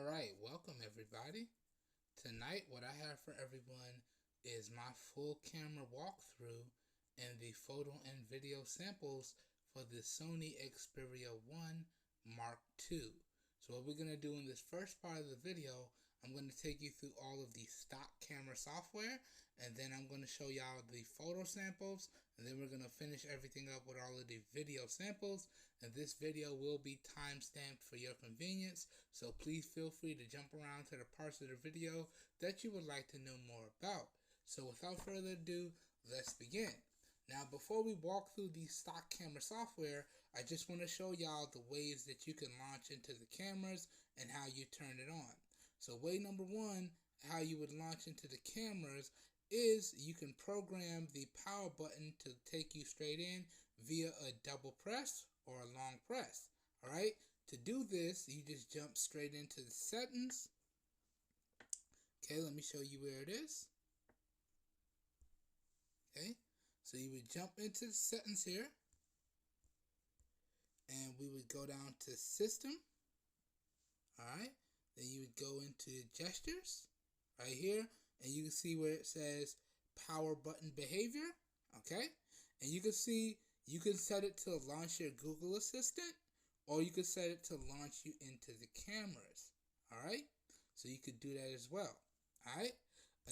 Alright, welcome everybody. Tonight what I have for everyone is my full camera walkthrough and the photo and video samples for the Sony Xperia 1 Mark II. So what we're going to do in this first part of the video, I'm going to take you through all of the stock camera software, and then I'm going to show y'all the photo samples, and then we're going to finish everything up with all of the video samples. And this video will be time stamped for your convenience, so please feel free to jump around to the parts of the video that you would like to know more about. So without further ado, let's begin. Now, before we walk through the stock camera software, I just want to show y'all the ways that you can launch into the cameras and how you turn it on. So way number one, how you would launch into the cameras is you can program the power button to take you straight in via a double press or a long press. Alright, to do this, you just jump straight into the settings. Okay, let me show you where it is. Okay. So you would jump into the settings here, and we would go down to system. Alright, then you would go into gestures right here, and you can see where it says power button behavior. Okay, and you can see you can set it to launch your Google Assistant, or you can set it to launch you into the cameras. Alright, so you could do that as well. Alright,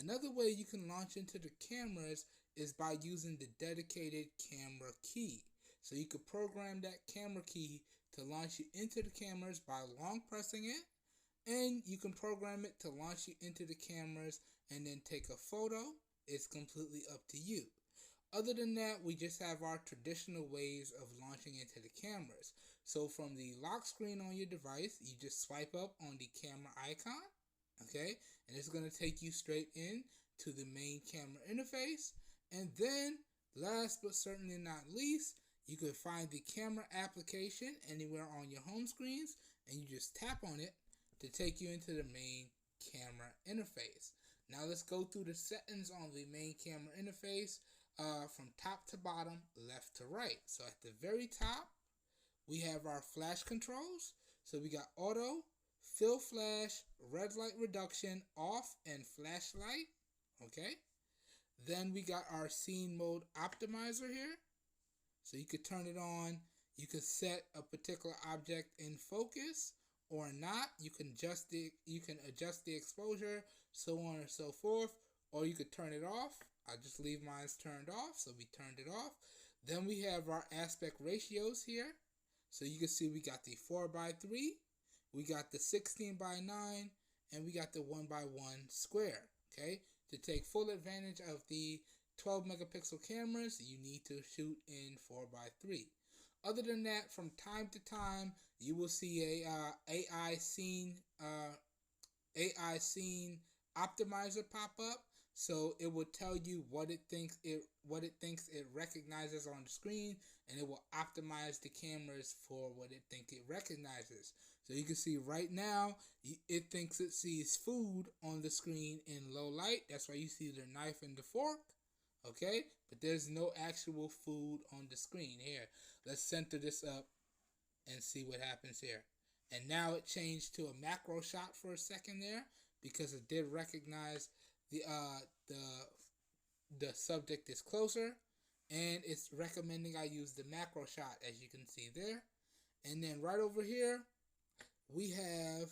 another way you can launch into the cameras is by using the dedicated camera key. So you could program that camera key to launch you into the cameras by long pressing it, and you can program it to launch you into the cameras and then take a photo. It's completely up to you. Other than that, we just have our traditional ways of launching into the cameras. So from the lock screen on your device, you just swipe up on the camera icon. Okay, and it's going to take you straight in to the main camera interface. And then, last but certainly not least, you can find the camera application anywhere on your home screens, and you just tap on it to take you into the main camera interface. Now let's go through the settings on the main camera interface from top to bottom, left to right. So at the very top, we have our flash controls. So we got auto, fill flash, red light reduction, off, and flashlight. Okay. Then we got our scene mode optimizer here. So you could turn it on. You could set a particular object in focus or not. You can adjust the exposure, so on and so forth, or you could turn it off. I just leave mine turned off, so we turned it off. Then we have our aspect ratios here. So you can see we got the 4:3. We got the 16:9, and we got the 1:1 square. Okay, to take full advantage of the 12 megapixel cameras, you need to shoot in 4:3. Other than that, from time to time, you will see a AI scene optimizer pop up. So it will tell you what it thinks it recognizes on the screen, and it will optimize the cameras for what it thinks it recognizes. So you can see right now it thinks it sees food on the screen in low light. That's why you see the knife and the fork. Okay, but there's no actual food on the screen here. Let's center this up and see what happens here. And now it changed to a macro shot for a second there, because it did recognize the subject is closer, and it's recommending I use the macro shot, as you can see there. And then right over here we have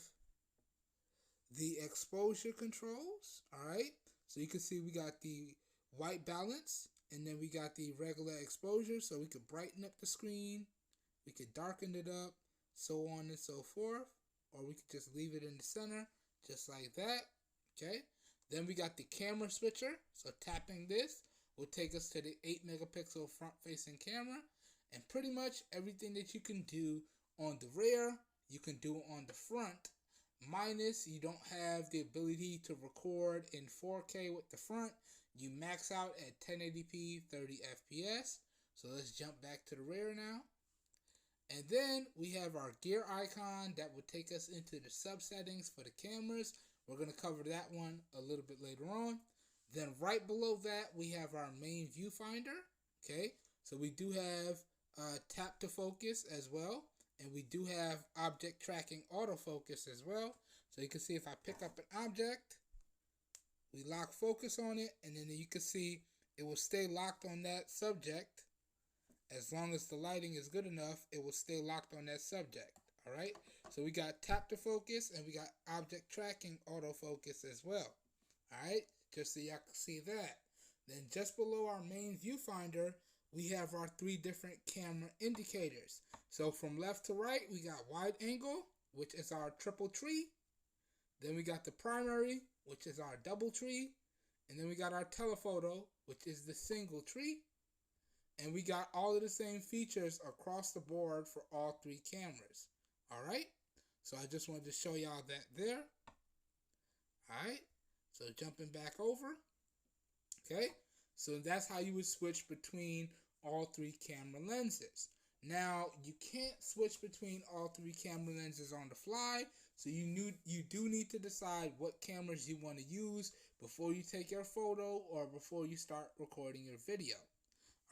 the exposure controls. All right, so you can see we got the white balance, and then we got the regular exposure, so we could brighten up the screen, we could darken it up, so on and so forth, or we could just leave it in the center just like that. Okay, then we got the camera switcher, so tapping this will take us to the 8 megapixel front facing camera, and pretty much everything that you can do on the rear you can do on the front, minus you don't have the ability to record in 4K with the front. You max out at 1080p 30 FPS. So let's jump back to the rear now. And then we have our gear icon that will take us into the sub settings for the cameras. We're going to cover that one a little bit later on. Then right below that we have our main viewfinder. Okay, so we do have tap to focus as well. And we do have object tracking autofocus as well. So So you can see if I pick up an object, we lock focus on it, and then you can see it will stay locked on that subject. As long as the lighting is good enough, it will stay locked on that subject. Alright, so we got tap to focus and we got object tracking autofocus as well. Alright, just so y'all can see that. Then just below our main viewfinder, we have our 3 different camera indicators. So from left to right, we got wide angle, which is our triple tree. Then we got the primary, which is our double tree. And then we got our telephoto, which is the single tree. And we got all of the same features across the board for all 3 cameras. Alright, so I just wanted to show y'all that there. Alright, so jumping back over. Okay, so that's how you would switch between all 3 camera lenses. Now, you can't switch between all 3 camera lenses on the fly, so you do need to decide what cameras you want to use before you take your photo or before you start recording your video.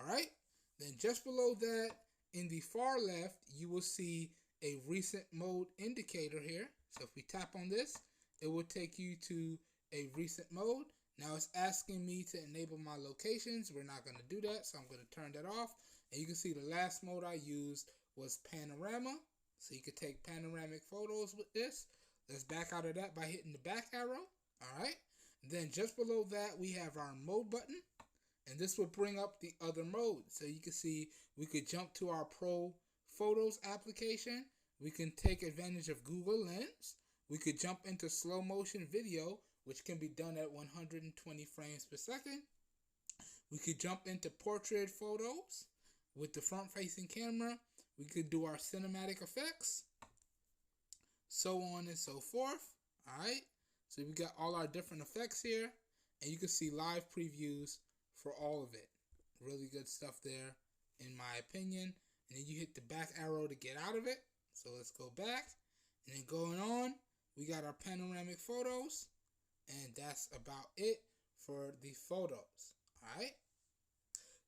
Alright, then just below that, in the far left, you will see a recent mode indicator here. So if we tap on this, it will take you to a recent mode. Now it's asking me to enable my locations. We're not going to do that, so I'm going to turn that off. And you can see the last mode I used was panorama. So you could take panoramic photos with this. Let's back out of that by hitting the back arrow. Alright. Then just below that, we have our mode button. And this will bring up the other modes. So you can see we could jump to our Pro Photos application. We can take advantage of Google Lens. We could jump into slow motion video, which can be done at 120 frames per second. We could jump into portrait photos with the front facing camera. We could do our cinematic effects, so on and so forth. Alright, so we got all our different effects here, and you can see live previews for all of it. Really good stuff there, in my opinion. And then you hit the back arrow to get out of it. So let's go back. And then going on, we got our panoramic photos. And that's about it for the photos. Alright.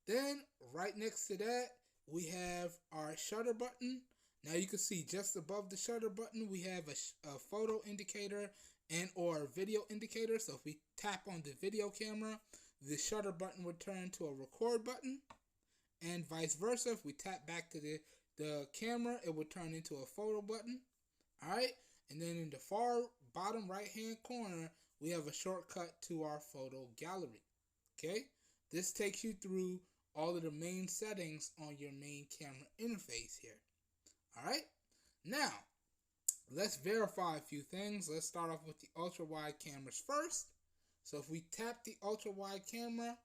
Then right next to that, we have our shutter button. Now you can see just above the shutter button, we have a photo indicator and or video indicator. So if we tap on the video camera, the shutter button would turn to a record button, and vice versa. If we tap back to the camera, it would turn into a photo button. Alright, and then in the far bottom right hand corner, we have a shortcut to our photo gallery. Okay, this takes you through all of the main settings on your main camera interface here. Alright, now let's verify a few things. Let's start off with the ultra wide cameras first. So if we tap the ultra wide camera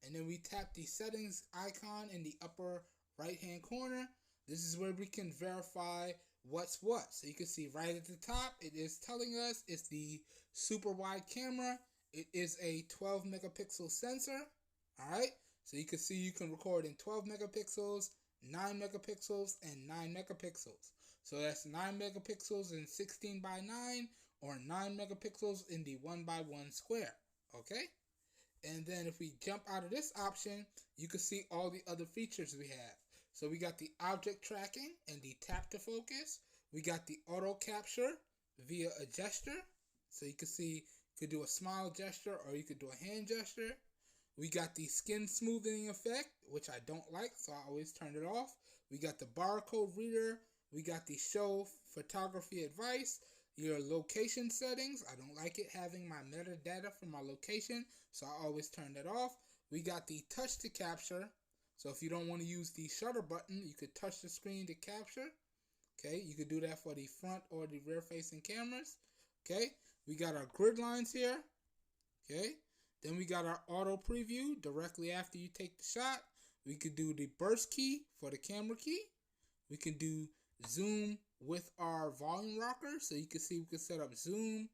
and then we tap the settings icon in the upper right hand corner, this is where we can verify what's what. So you can see right at the top, it is telling us it's the super wide camera. It is a 12 megapixel sensor. Alright, so you can see you can record in 12 megapixels, 9 megapixels, and 9 megapixels. So that's 9 megapixels in 16 by 9 or 9 megapixels in the 1 by 1 square. Okay, and then if we jump out of this option, you can see all the other features we have. So we got the object tracking and the tap to focus. We got the auto capture via a gesture. So you can see you could do a smile gesture or you could do a hand gesture. We got the skin smoothing effect, which I don't like, so I always turn it off. We got the barcode reader. We got the show photography advice. Your location settings, I don't like it having my metadata for my location, so I always turn that off. We got the touch to capture, so if you don't want to use the shutter button, you could touch the screen to capture. Okay, you could do that for the front or the rear facing cameras. Okay, we got our grid lines here. Okay, then we got our auto preview directly after you take the shot. We could do the burst key for the camera key. We can do zoom with our volume rocker, so you can see we can set up zoom,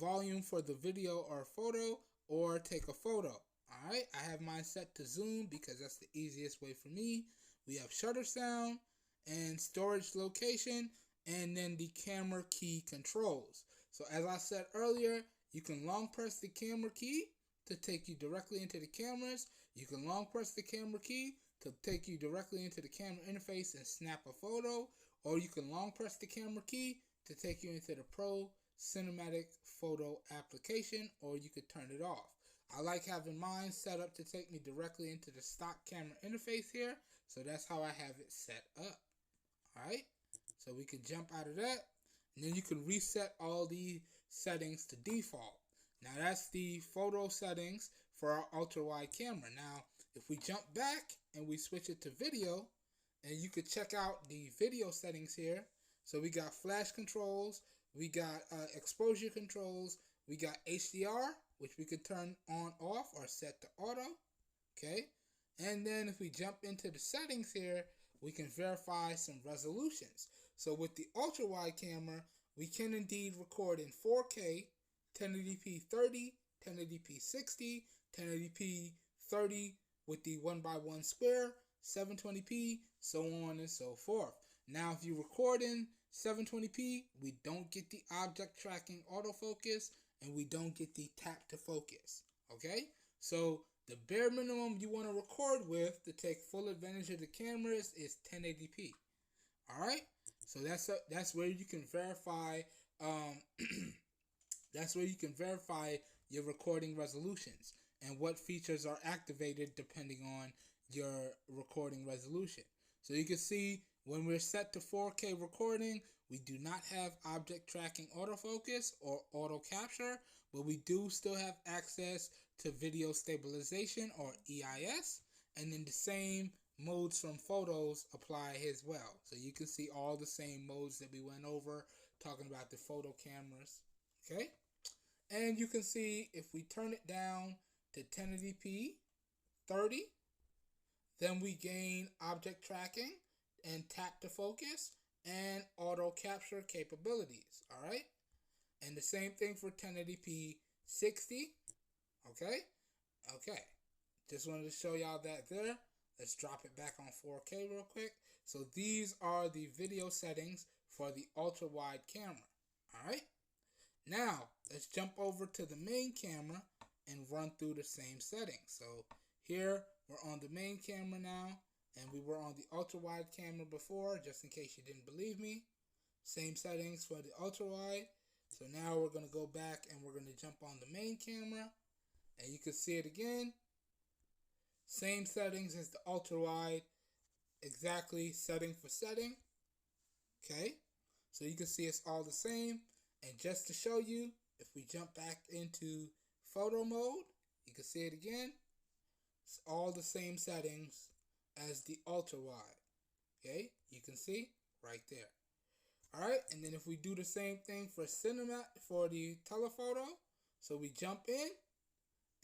volume for the video or photo, or take a photo. Alright, I have mine set to zoom because that's the easiest way for me. We have shutter sound and storage location, and then the camera key controls. So as I said earlier, you can long press the camera key to take you directly into the cameras. You can long press the camera key to take you directly into the camera interface and snap a photo. Or you can long press the camera key to take you into the Pro cinematic photo application, or you could turn it off. I like having mine set up to take me directly into the stock camera interface here, so that's how I have it set up. Alright, so we can jump out of that, and then you can reset all the settings to default. Now that's the photo settings for our ultra wide camera. Now if we jump back and we switch it to video, and you could check out the video settings here. So we got flash controls, we got exposure controls, we got HDR, which we could turn on, off, or set to auto. Okay, and then if we jump into the settings here, we can verify some resolutions. So with the ultra wide camera, we can indeed record in 4K, 1080p 30, 1080p 60, 1080p 30 with the 1x1 square, 720p, so on and so forth. Now if you record in 720p, we don't get the object tracking autofocus, and we don't get the tap to focus. Okay, so the bare minimum you want to record with to take full advantage of the cameras is 1080p. All right, so that's where you can verify. That's where you can verify your recording resolutions and what features are activated depending on your recording resolution. So you can see when we're set to 4K recording, we do not have object tracking autofocus or auto capture, but we do still have access to video stabilization or EIS, and then the same modes from photos apply as well. So you can see all the same modes that we went over talking about the photo cameras. Okay, and you can see if we turn it down to 1080p 30, then we gain object tracking and tap to focus and auto capture capabilities. All right, and the same thing for 1080p 60. Okay, just wanted to show y'all that there. Let's drop it back on 4K real quick. So these are the video settings for the ultra wide camera. All right, now let's jump over to the main camera and run through the same settings. So here we're on the main camera now, and we were on the ultra wide camera before, just in case you didn't believe me. Same settings for the ultra wide. So now we're going to go back and we're going to jump on the main camera, and you can see it again. Same settings as the ultra wide, exactly setting for setting. Okay, so you can see it's all the same. And just to show you, if we jump back into photo mode, you can see it again. It's all the same settings as the ultra wide. Okay, you can see right there. All right, and then if we do the same thing for the telephoto, so we jump in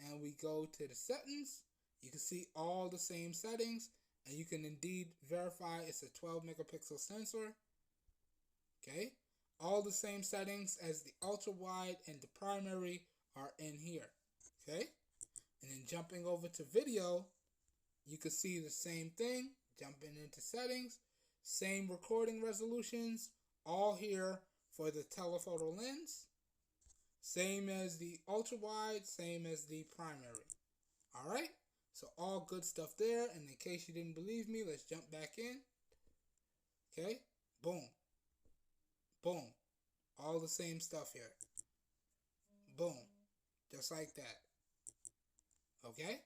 and we go to the settings, you can see all the same settings, and you can indeed verify it's a 12 megapixel sensor. Okay, all the same settings as the ultra wide and the primary are in here. Okay, and then jumping over to video, you can see the same thing. Jumping into settings, same recording resolutions, all here for the telephoto lens. Same as the ultra wide, same as the primary. All right, so all good stuff there. And in case you didn't believe me, let's jump back in. Okay, boom, boom, all the same stuff here. Boom, just like that. Okay,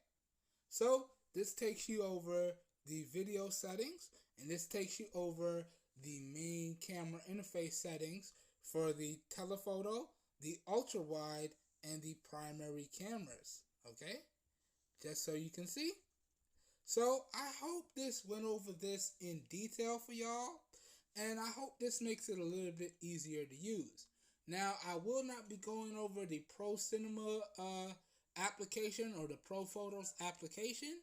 so this takes you over the video settings, and this takes you over the main camera interface settings for the telephoto, the ultra wide, and the primary cameras. Okay, just so you can see. So I hope this went over this in detail for y'all, and I hope this makes it a little bit easier to use. Now I will not be going over the Pro Cinema application or the Pro Photos application,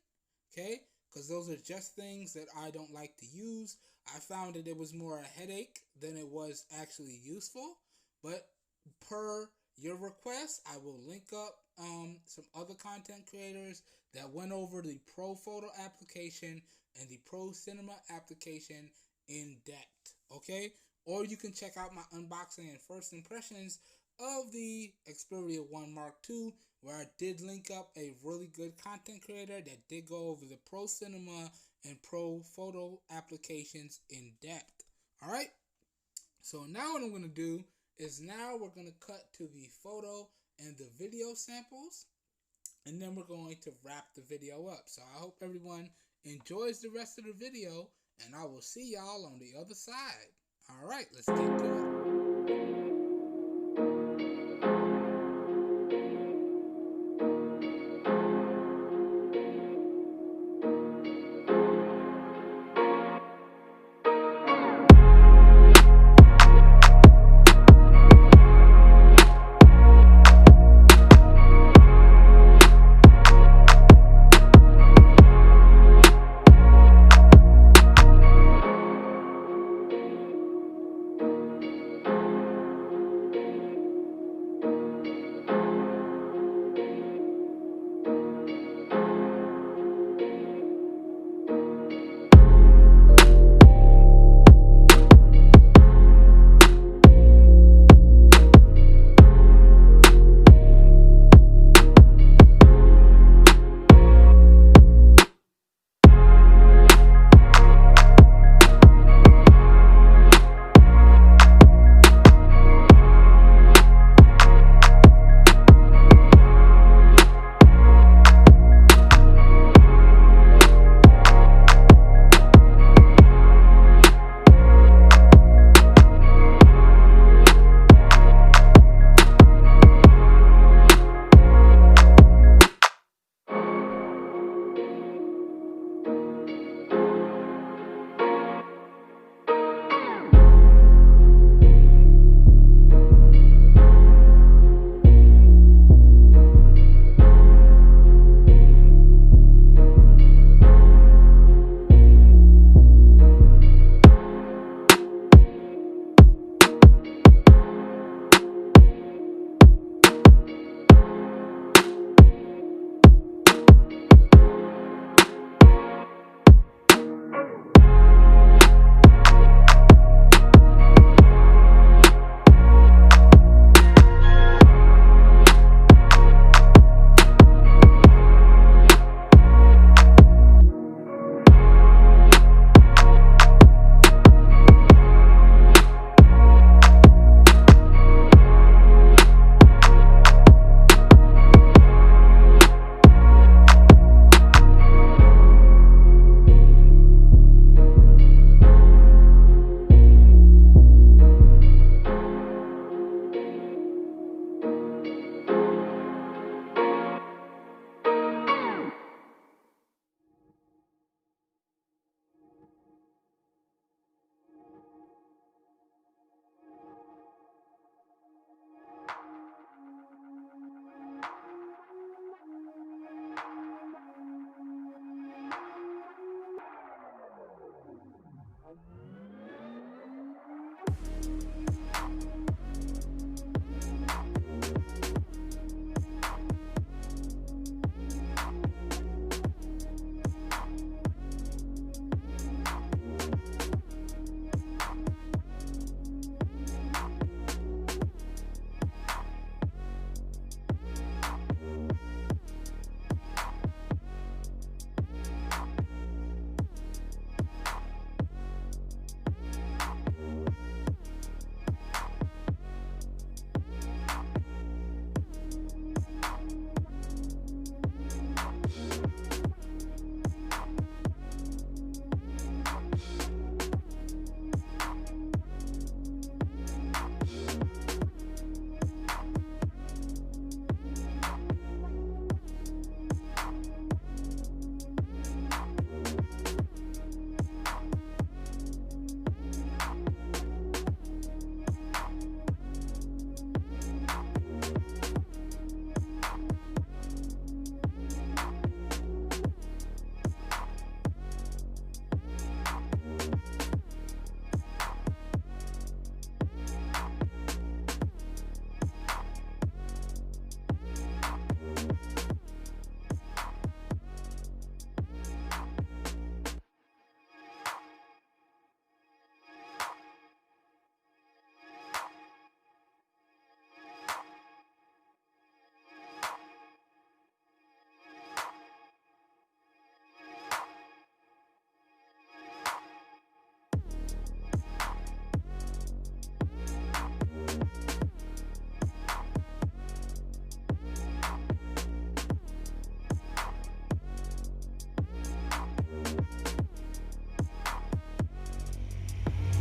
okay, because those are just things that I don't like to use. I found that it was more a headache than it was actually useful, but per your request, I will link up some other content creators that went over the Pro Photo application and the Pro Cinema application in depth, okay? Or you can check out my unboxing and first impressions of the Xperia 1 Mark II, where I did link up a really good content creator that did go over the Pro Cinema and Pro Photo applications in depth. All right, so now what I'm going to do is now we're going to cut to the photo and the video samples, and then we're going to wrap the video up. So I hope everyone enjoys the rest of the video, and I will see y'all on the other side. All right, let's get to it.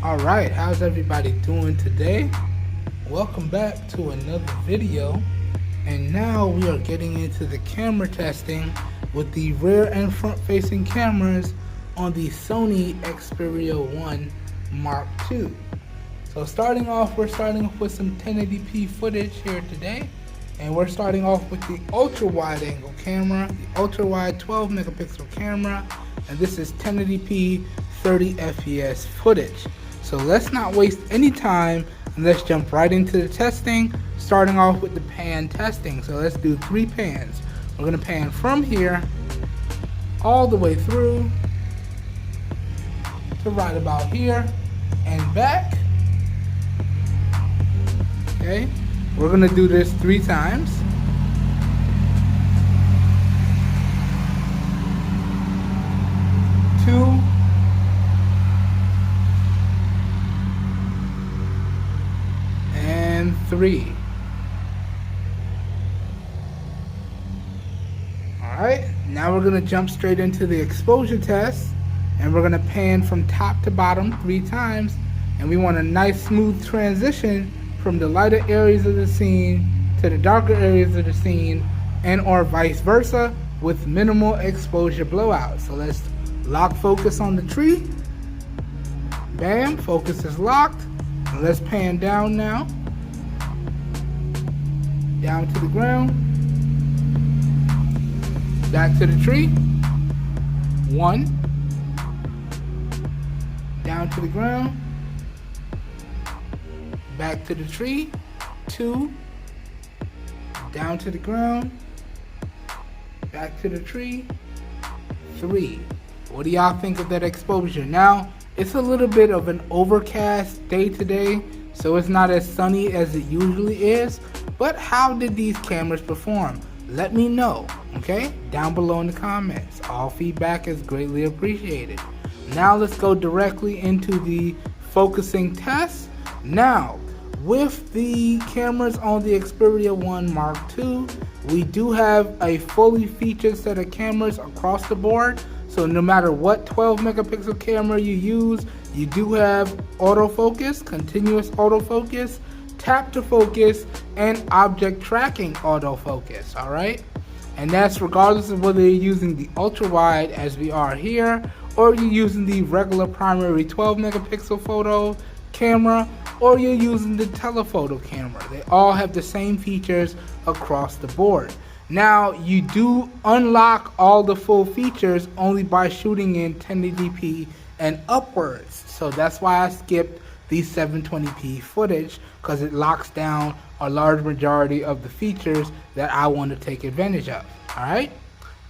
Alright, how's everybody doing today? Welcome back to another video, and now we are getting into the camera testing with the rear and front facing cameras on the Sony Xperia 1 Mark II. So we're starting off with some 1080p footage here today, and we're starting off with the ultra wide angle camera, the ultra wide 12 megapixel camera, and this is 1080p 30 fps footage. So let's not waste any time and let's jump right into the testing, starting off with the pan testing. So let's do 3 pans. We're going to pan from here all the way through to right about here and back. Okay, we're going to do this 3 times. Two, and 3. Alright, now we're going to jump straight into the exposure test, and we're going to pan from top to bottom 3 times, and we want a nice smooth transition from the lighter areas of the scene to the darker areas of the scene, and or vice versa, with minimal exposure blowout. So let's lock focus on the tree. Bam, focus is locked. And let's pan down now. Down to the ground. Back to the tree. 1. Down to the ground. Back to the tree. 2. Down to the ground. Back to the tree. 3. What do y'all think of that exposure? Now, it's a little bit of an overcast day today, so it's not as sunny as it usually is, but how did these cameras perform? Let me know, okay? Down below in the comments. All feedback is greatly appreciated. Now let's go directly into the focusing test. Now, with the cameras on the Xperia 1 Mark II, we do have a fully featured set of cameras across the board. So no matter what 12 megapixel camera you use, you do have autofocus, continuous autofocus, tap to focus, and object tracking autofocus, alright? And that's regardless of whether you're using the ultra wide as we are here, or you're using the regular primary 12 megapixel photo camera, or you're using the telephoto camera. They all have the same features across the board. Now, you do unlock all the full features only by shooting in 1080p and upwards. So that's why I skipped the 720p footage, because it locks down a large majority of the features that I want to take advantage of. Alright,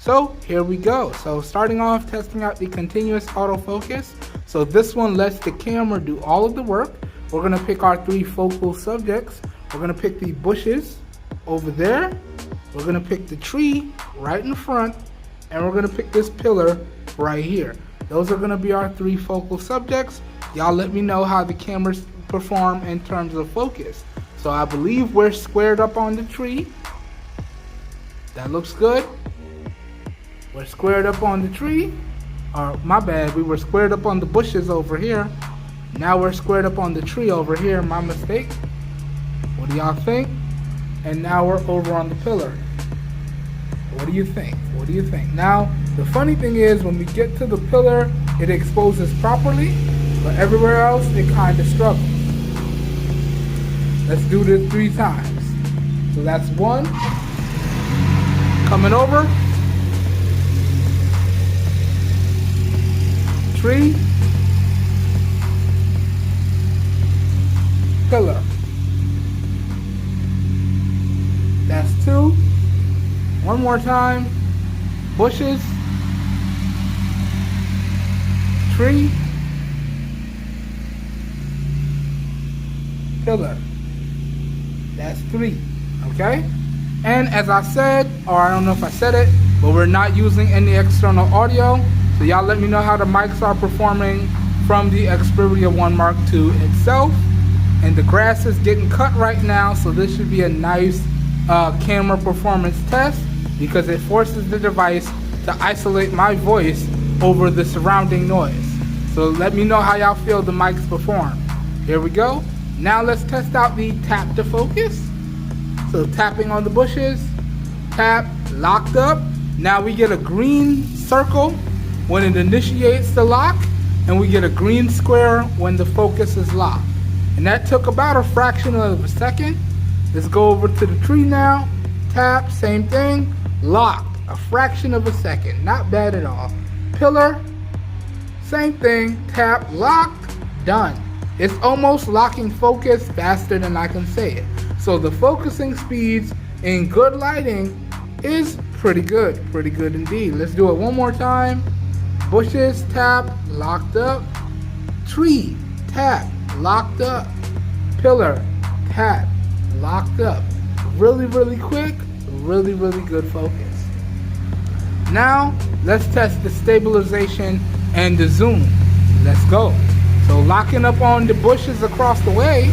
so here we go. So starting off, testing out the continuous autofocus. So this one lets the camera do all of the work. We're going to pick our 3 focal subjects. We're going to pick the bushes over there. We're going to pick the tree right in front, and we're going to pick this pillar right here. Those are going to be our 3 focal subjects. Y'all let me know how the cameras perform in terms of focus. So I believe we're squared up on the tree. That looks good. We're squared up on the tree. Or my bad, we were squared up on the bushes over here. Now we're squared up on the tree over here, my mistake. What do y'all think? And now we're over on the pillar. What do you think? What do you think? Now, the funny thing is, when we get to the pillar, it exposes properly, but everywhere else, it kind of struggles. Let's do this 3 times. So that's 1. Coming over. Tree. Pillar. That's 2. 1 more time. Bushes. Tree. Pillar. That's 3. Okay? And as I said, or I don't know if I said it, but we're not using any external audio. So y'all let me know how the mics are performing from the Xperia 1 Mark II itself. And the grass is getting cut right now, so this should be a nice camera performance test, because it forces the device to isolate my voice over the surrounding noise. So let me know how y'all feel the mics perform. Here we go. Now let's test out the tap to focus. So tapping on the bushes, tap, locked up. Now we get a green circle when it initiates the lock, and we get a green square when the focus is locked. And that took about a fraction of a second. Let's go over to the tree now. Tap, same thing, locked, a fraction of a second, not bad at all. Pillar, same thing, tap, locked, done. It's almost locking focus faster than I can say it. So the focusing speeds in good lighting is pretty good indeed. Let's do it one more time. Bushes, tap, locked up. Tree, tap, locked up. Pillar, tap, locked up. Really quick, really good focus. Now let's test the stabilization and the zoom. Let's go. So locking up on the bushes across the way.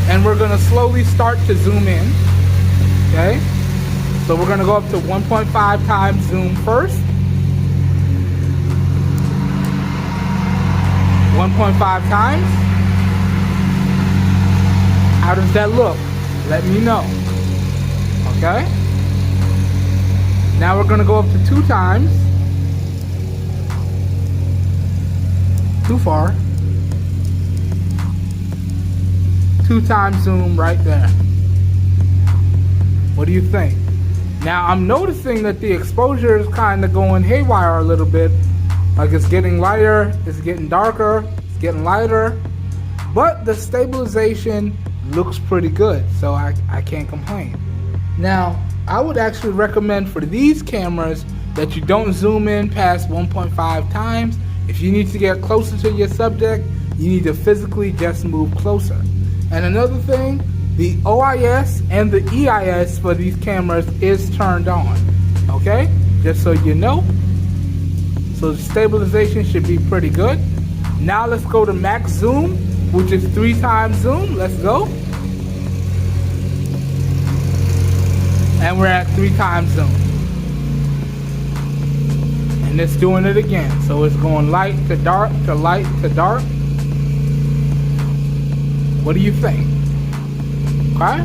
And we're gonna slowly start to zoom in, okay? So we're gonna go up to 1.5 times zoom first. 1.5 times. How does that look? Let me know, okay? Now we're gonna go up to 2 times. Too far. 2 times zoom right there. What do you think? Now I'm noticing that the exposure is kind of going haywire a little bit. Like it's getting lighter, it's getting darker, it's getting lighter. But the stabilization looks pretty good, so I can't complain. Now, I would actually recommend for these cameras that you don't zoom in past 1.5 times. If you need to get closer to your subject, you need to physically just move closer. And another thing, the OIS and the EIS for these cameras is turned on, okay? Just so you know. So the stabilization should be pretty good. Now let's go to max zoom, which is 3 times zoom. Let's go. And we're at 3 times zoom. And it's doing it again. So it's going light to dark to light to dark. What do you think? Okay?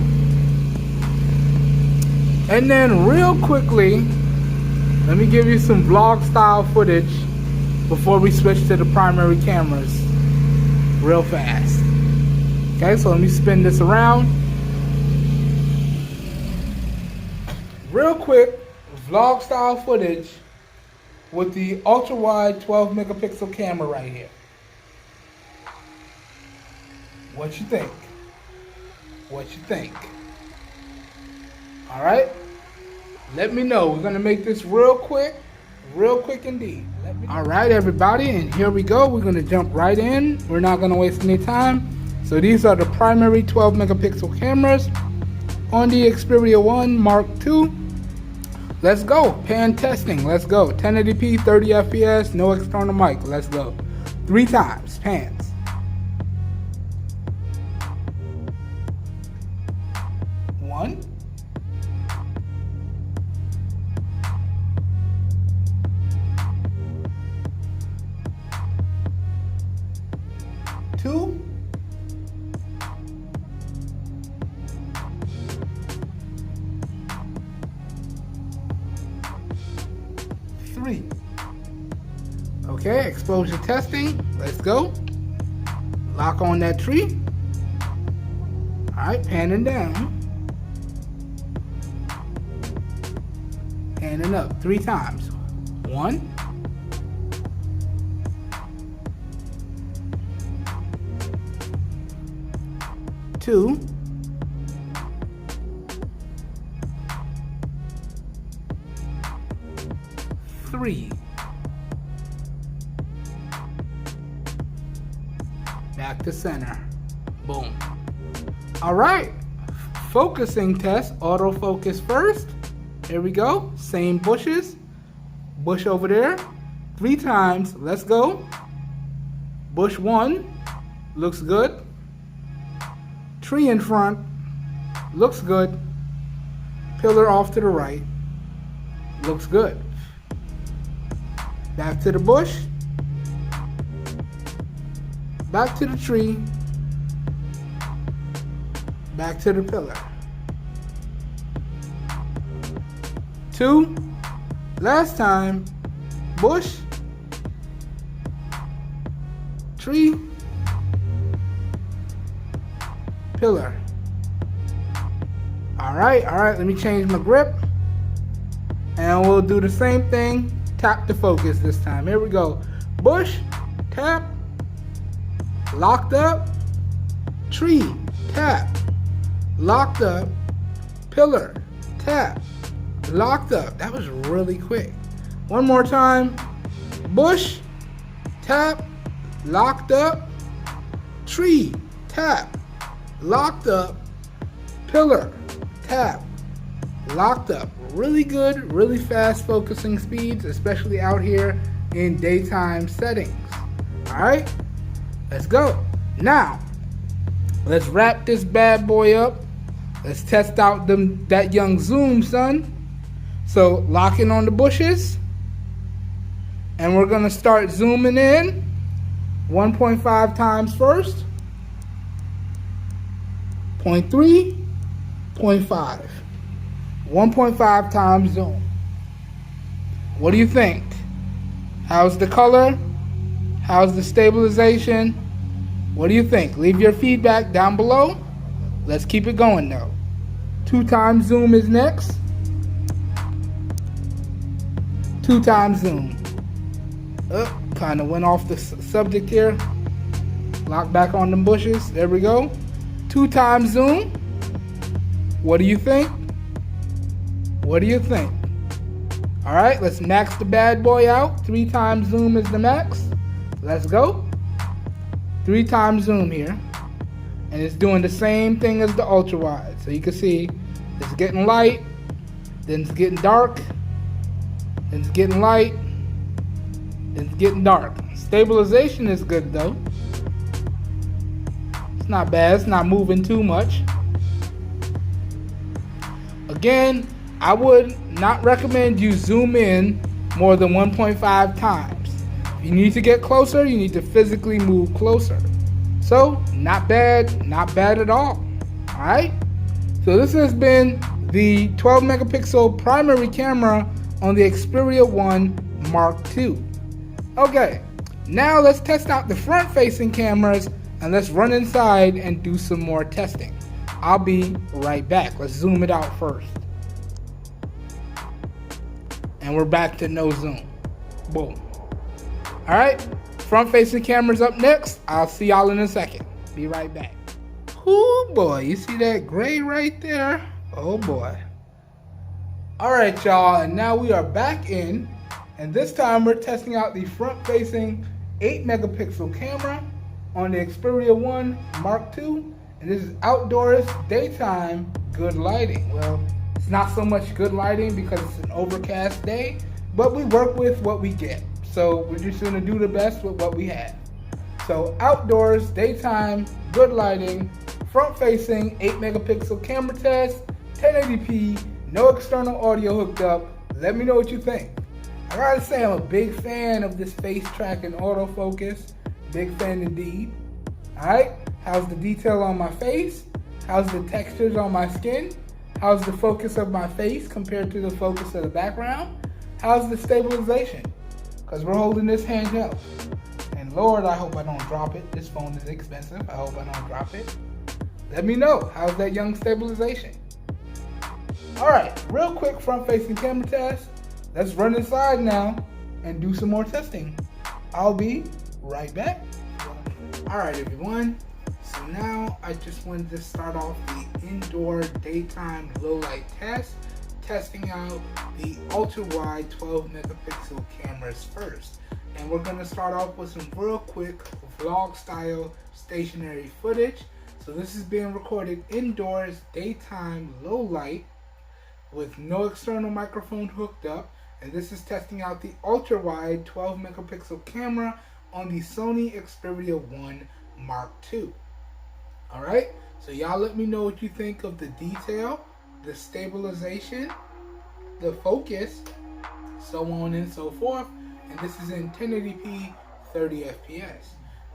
And then real quickly, let me give you some vlog style footage before we switch to the primary cameras real fast. Okay, so let me spin this around. Real quick, vlog style footage with the ultra-wide 12 megapixel camera right here. What you think? What you think? All right, let me know. We're gonna make this real quick indeed. All right, everybody, and here we go. We're gonna jump right in. We're not gonna waste any time. So these are the primary 12 megapixel cameras on the Xperia 1 Mark II. Let's go. Pan testing. Let's go. 1080p, 30 FPS, no external mic. Let's go. 3 times pans. 1. 2. 3. Okay, exposure testing. Let's go. Lock on that tree. Alright, panning down. Panning up 3 times. 1. 2. 3. Back to center. Boom. All right. Focusing test. Autofocus first. Here we go. Same bushes. Bush over there. 3 times. Let's go. Bush 1. Looks good. Tree in front. Looks good. Pillar off to the right. Looks good. back to the bush, back to the tree, back to the pillar. 2, last time, bush, tree, pillar. All right, let me change my grip. And we'll do the same thing, tap to focus this time. Here we go. Bush, tap, locked up, tree, tap, locked up, pillar, tap, locked up. That was really quick. One more time. Bush, tap, locked up, tree, tap, locked up, pillar, tap, locked up. Really good, really fast focusing speeds, especially out here in daytime settings. All right, let's go. Now, let's wrap this bad boy up. Let's test out that young zoom, son. So lock in on the bushes, and we're gonna start zooming in 1.5 times first, 0.3, 0.5. 1.5 times zoom. What do you think? How's the color? How's the stabilization? What do you think? Leave your feedback down below. Let's keep it going though. 2 times zoom is next. 2 times zoom. Kind of went off the subject here. Lock back on the bushes. There we go. 2 times zoom. What do you think? What do you think? All right, let's max the bad boy out. 3 times zoom is the max. Let's go. 3 times zoom here. And it's doing the same thing as the ultra wide. So you can see it's getting light, then it's getting dark, then it's getting light, then it's getting dark. Stabilization is good though. It's not bad, it's not moving too much. Again, I would not recommend you zoom in more than 1.5 times. If you need to get closer, you need to physically move closer. So, not bad at all. Alright? So this has been the 12 megapixel primary camera on the Xperia 1 Mark II. Okay, now let's test out the front facing cameras and let's run inside and do some more testing. I'll be right back. Let's zoom it out first. And we're back to no zoom. Boom. Alright, front facing cameras up next. I'll see y'all in a second. Be right back. Oh boy, you see that gray right there? Oh boy. Alright y'all, and now we are back in. And this time we're testing out the front facing 8 megapixel camera on the Xperia 1 Mark II. And this is outdoors, daytime, good lighting. Well, it's not so much good lighting because it's an overcast day, but we work with what we get. So we're just gonna do the best with what we have. So outdoors, daytime, good lighting, front facing, 8 megapixel camera test, 1080p, no external audio hooked up. Let me know what you think. I gotta say I'm a big fan of this face tracking autofocus. Big fan indeed. Alright, how's the detail on my face? How's the textures on my skin? How's the focus of my face compared to the focus of the background? How's the stabilization? Because we're holding this handheld. And Lord, I hope I don't drop it. This phone is expensive. I hope I don't drop it. Let me know. How's that young stabilization? Alright, real quick front facing camera test. Let's run inside now and do some more testing. I'll be right back. Alright everyone. So now I just wanted to start off the indoor daytime low light test, testing out the ultra wide 12 megapixel cameras first. And we're gonna start off with some real quick vlog style stationary footage. So this is being recorded indoors, daytime, low light, with no external microphone hooked up. And this is testing out the ultra wide 12 megapixel camera on the Sony Xperia 1 Mark II. Alright, so y'all let me know what you think of the detail, the stabilization, the focus, so on and so forth. and this is in 1080p 30 FPS.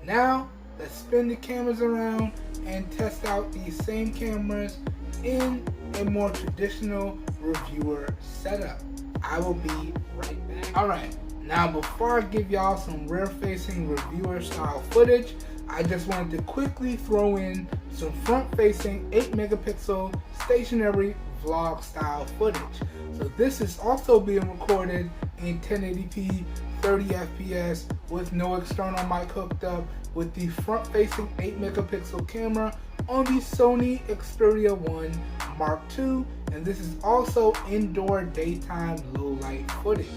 Now let's spin the cameras around and test out these same cameras in a more traditional reviewer setup. I will be right back. Alright, now before I give y'all some rear-facing reviewer style footage, I just wanted to quickly throw in some front-facing 8 megapixel stationary vlog style footage. So this is also being recorded in 1080p 30 FPS with no external mic hooked up, with the front-facing 8 megapixel camera on the Sony Xperia 1 Mark II, and this is also indoor daytime low light footage.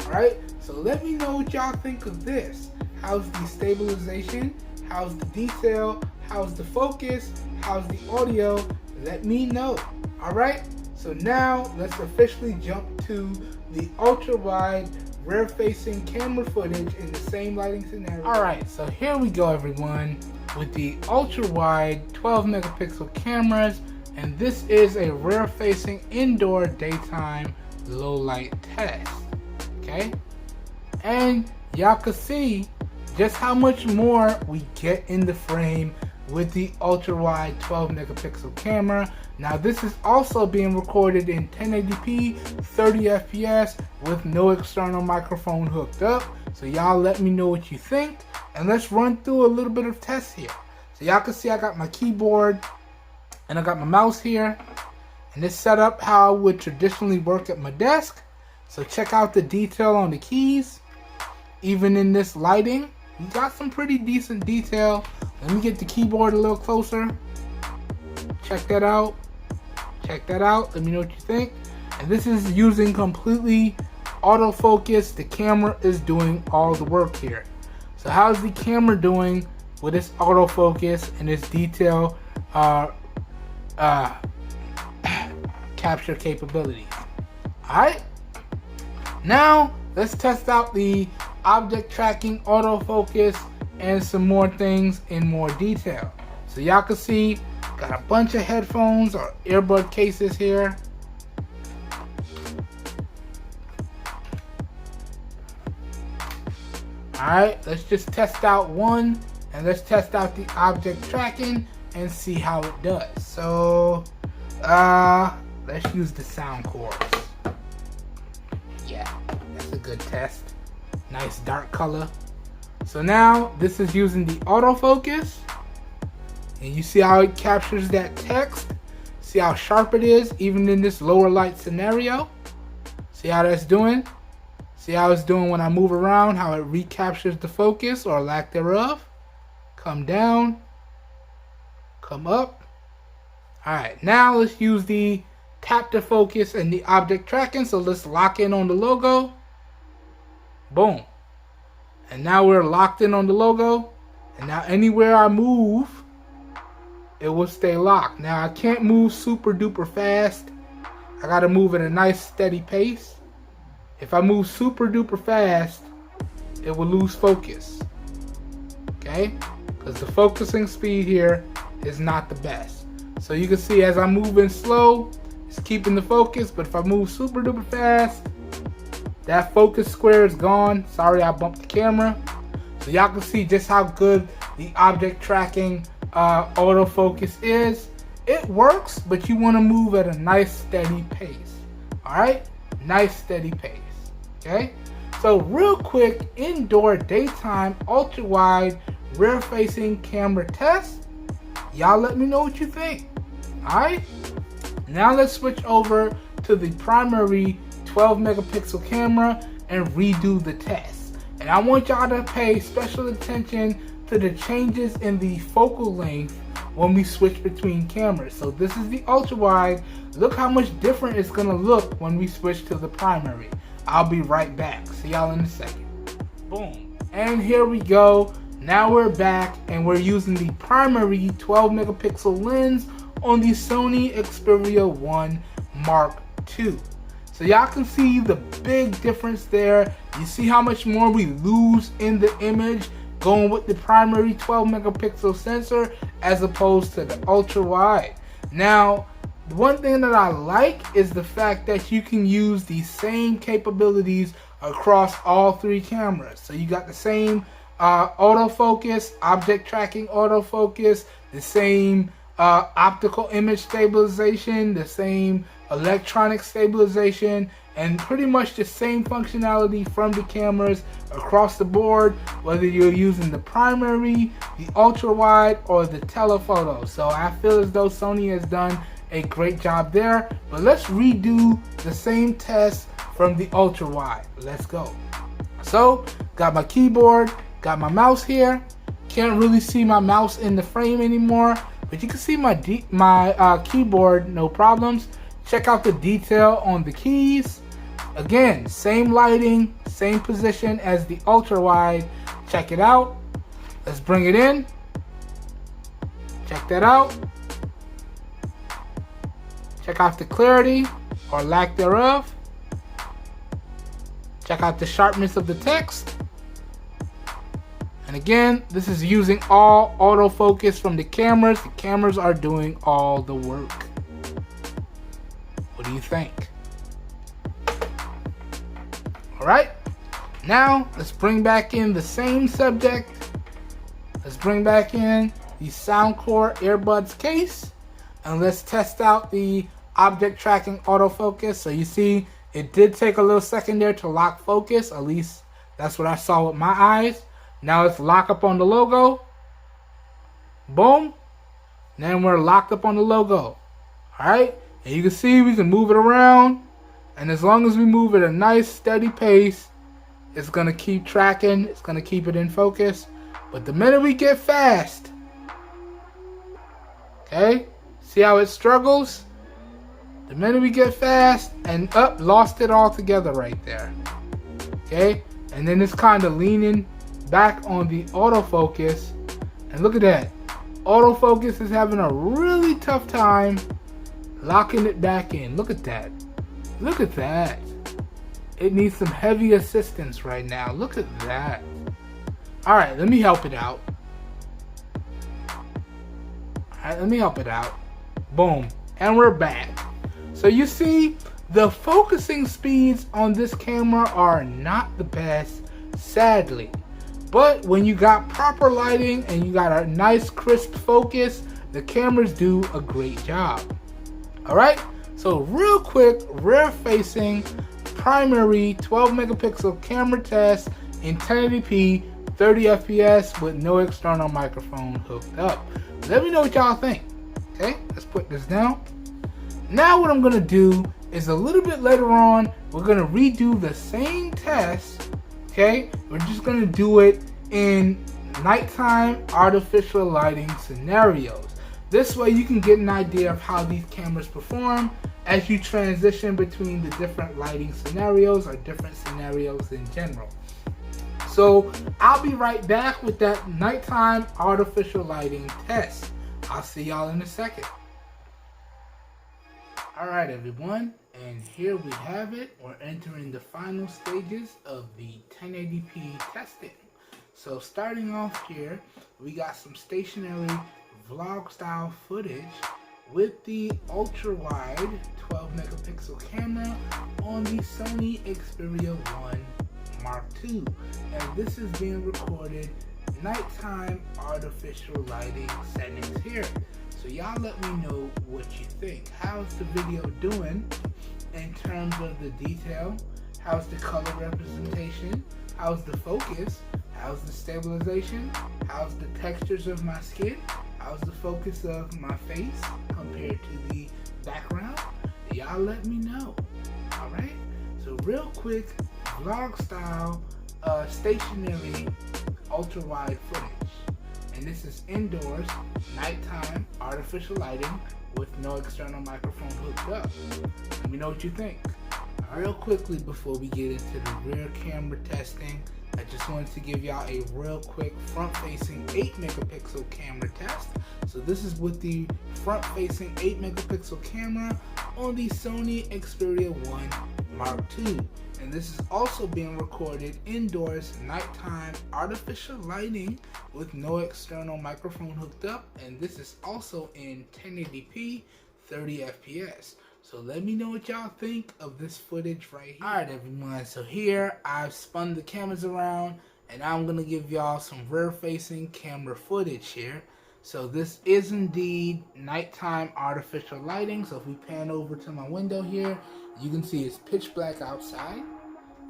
Alright, so let me know what y'all think of this. How's the stabilization? How's the detail? How's the focus? How's the audio? Let me know. Alright, so now let's officially jump to the ultra-wide rear-facing camera footage in the same lighting scenario. Alright, so here we go everyone with the ultra-wide 12 megapixel cameras, and this is a rear-facing indoor daytime low light test. Okay, and y'all can see just how much more we get in the frame with the ultra-wide 12 megapixel camera. Now this is also being recorded in 1080p 30 FPS with no external microphone hooked up. So y'all let me know what you think, and let's run through a little bit of tests here. So y'all can see I got my keyboard and I got my mouse here, and it's set up how I would traditionally work at my desk. So check out the detail on the keys. Even in this lighting, we got some pretty decent detail. Let me get the keyboard a little closer. Check that out. Check that out. Let me know what you think. And this is using completely autofocus. The camera is doing all the work here. So how's the camera doing with its autofocus and its detail capture capability? Alright. Now let's test out the object tracking, autofocus, and some more things in more detail. So y'all can see, got a bunch of headphones or earbud cases here. Alright, let's just test out one, and let's test out the object tracking and see how it does. So let's use the sound chorus. Yeah, that's a good test. Nice dark color. So now this is using the autofocus, and you see how it captures that text. See how sharp it is even in this lower light scenario. See how that's doing? See how it's doing when I move around, how it recaptures the focus or lack thereof. Come down, come up. Alright, now let's use the tap to focus and the object tracking. So let's lock in on the logo. Boom. And now we're locked in on the logo. And now anywhere I move, it will stay locked. Now I can't move super duper fast. I gotta move at a nice steady pace. If I move super duper fast, it will lose focus. Okay? Because the focusing speed here is not the best. So you can see as I'm moving slow, it's keeping the focus, but if I move super duper fast, that focus square is gone. Sorry, I bumped the camera. So y'all can see just how good the object tracking autofocus is. It works, but you want to move at a nice steady pace. Alright? Nice steady pace. Okay? So real quick, indoor daytime ultra wide rear facing camera test. Y'all let me know what you think. Alright? Now let's switch over to the primary 12 megapixel camera and redo the test. And I want y'all to pay special attention to the changes in the focal length when we switch between cameras. So this is the ultra wide. Look how much different it's gonna look when we switch to the primary. I'll be right back. See y'all in a second. Boom. And here we go. Now we're back and we're using the primary 12 megapixel lens on the Sony Xperia 1 Mark II. So y'all can see the big difference there. You see how much more we lose in the image going with the primary 12 megapixel sensor as opposed to the ultra wide. Now, the one thing that I like is the fact that you can use the same capabilities across all three cameras. So you got the same autofocus, object tracking autofocus, the same optical image stabilization, the same electronic stabilization, and pretty much the same functionality from the cameras across the board, whether you're using the primary, the ultra-wide, or the telephoto. So I feel as though Sony has done a great job there. But let's redo the same test from the ultra-wide. Let's go. So, got my keyboard, got my mouse here. Can't really see my mouse in the frame anymore, but you can see my keyboard, no problems. Check out the detail on the keys. Again, same lighting, same position as the ultra-wide. Check it out. Let's bring it in. Check that out. Check out the clarity or lack thereof. Check out the sharpness of the text. And again, this is using all autofocus from the cameras. The cameras are doing all the work. What do you think? Alright, now let's bring back in the same subject. Let's bring back in the Soundcore earbuds case, and let's test out the object tracking autofocus. So you see it did take a little second there to lock focus, at least that's what I saw with my eyes. Now let's lock up on the logo. Boom. Then we're locked up on the logo. Alright, and you can see we can move it around. And as long as we move at a nice steady pace, it's going to keep tracking. It's going to keep it in focus. But the minute we get fast, okay, see how it struggles? The minute we get fast and up, lost it all together right there. Okay, and then it's kind of leaning back on the autofocus. And look at that. Autofocus is having a really tough time locking it back in. Look at that. Look at that. It needs some heavy assistance right now. Look at that. Alright, let me help it out. Alright, let me help it out. Boom. And we're back. So you see, the focusing speeds on this camera are not the best, sadly. But when you got proper lighting and you got a nice crisp focus, the cameras do a great job. Alright? So real quick, rear facing primary 12 megapixel camera test in 1080p 30 fps with no external microphone hooked up. Let me know what y'all think. Okay, let's put this down. Now what I'm gonna do is a little bit later on, we're gonna redo the same test. Okay, we're just gonna do it in nighttime artificial lighting scenarios. This way you can get an idea of how these cameras perform as you transition between the different lighting scenarios or different scenarios in general. So I'll be right back with that nighttime artificial lighting test. I'll see y'all in a second. Alright everyone, and here we have it. We're entering the final stages of the 1080p testing. So starting off here, we got some stationary vlog style footage with the ultra-wide 12 megapixel camera on the Sony Xperia 1 Mark II. And this is being recorded nighttime artificial lighting settings here. So y'all let me know what you think. How's the video doing in terms of the detail? How's the color representation? How's the focus? How's the stabilization? How's the textures of my skin? How's the focus of my face compared to the background? Y'all let me know. Alright? So real quick, vlog style, stationary, ultra wide footage. And this is indoors, nighttime, artificial lighting with no external microphone hooked up. Let me know what you think. Real quickly before we get into the rear camera testing, I just wanted to give y'all a real quick front-facing 8 megapixel camera test. So this is with the front-facing 8 megapixel camera on the Sony Xperia 1 Mark II. And this is also being recorded indoors, nighttime, artificial lighting with no external microphone hooked up. And this is also in 1080p 30 fps. So let me know what y'all think of this footage right here. Alright everyone, so here I've spun the cameras around and I'm going to give y'all some rear facing camera footage here. So this is indeed nighttime artificial lighting. So if we pan over to my window here, you can see it's pitch black outside.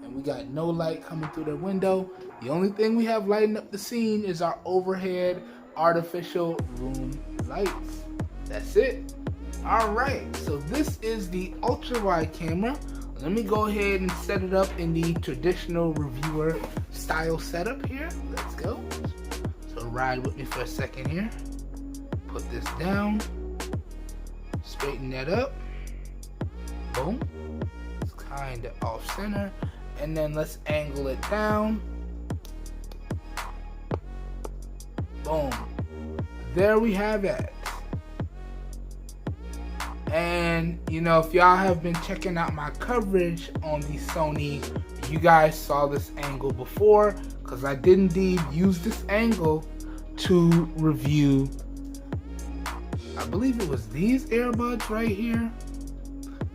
And we got no light coming through the window. The only thing we have lighting up the scene is our overhead artificial room lights. That's it. Alright, so this is the ultra-wide camera. Let me go ahead and set it up in the traditional reviewer style setup here. Let's go. So ride with me for a second here. Put this down. Straighten that up. Boom. It's kind of off center. And then let's angle it down. Boom. There we have it. And you know, if y'all have been checking out my coverage on the Sony, you guys saw this angle before, because I did indeed use this angle to review, I believe it was these earbuds right here,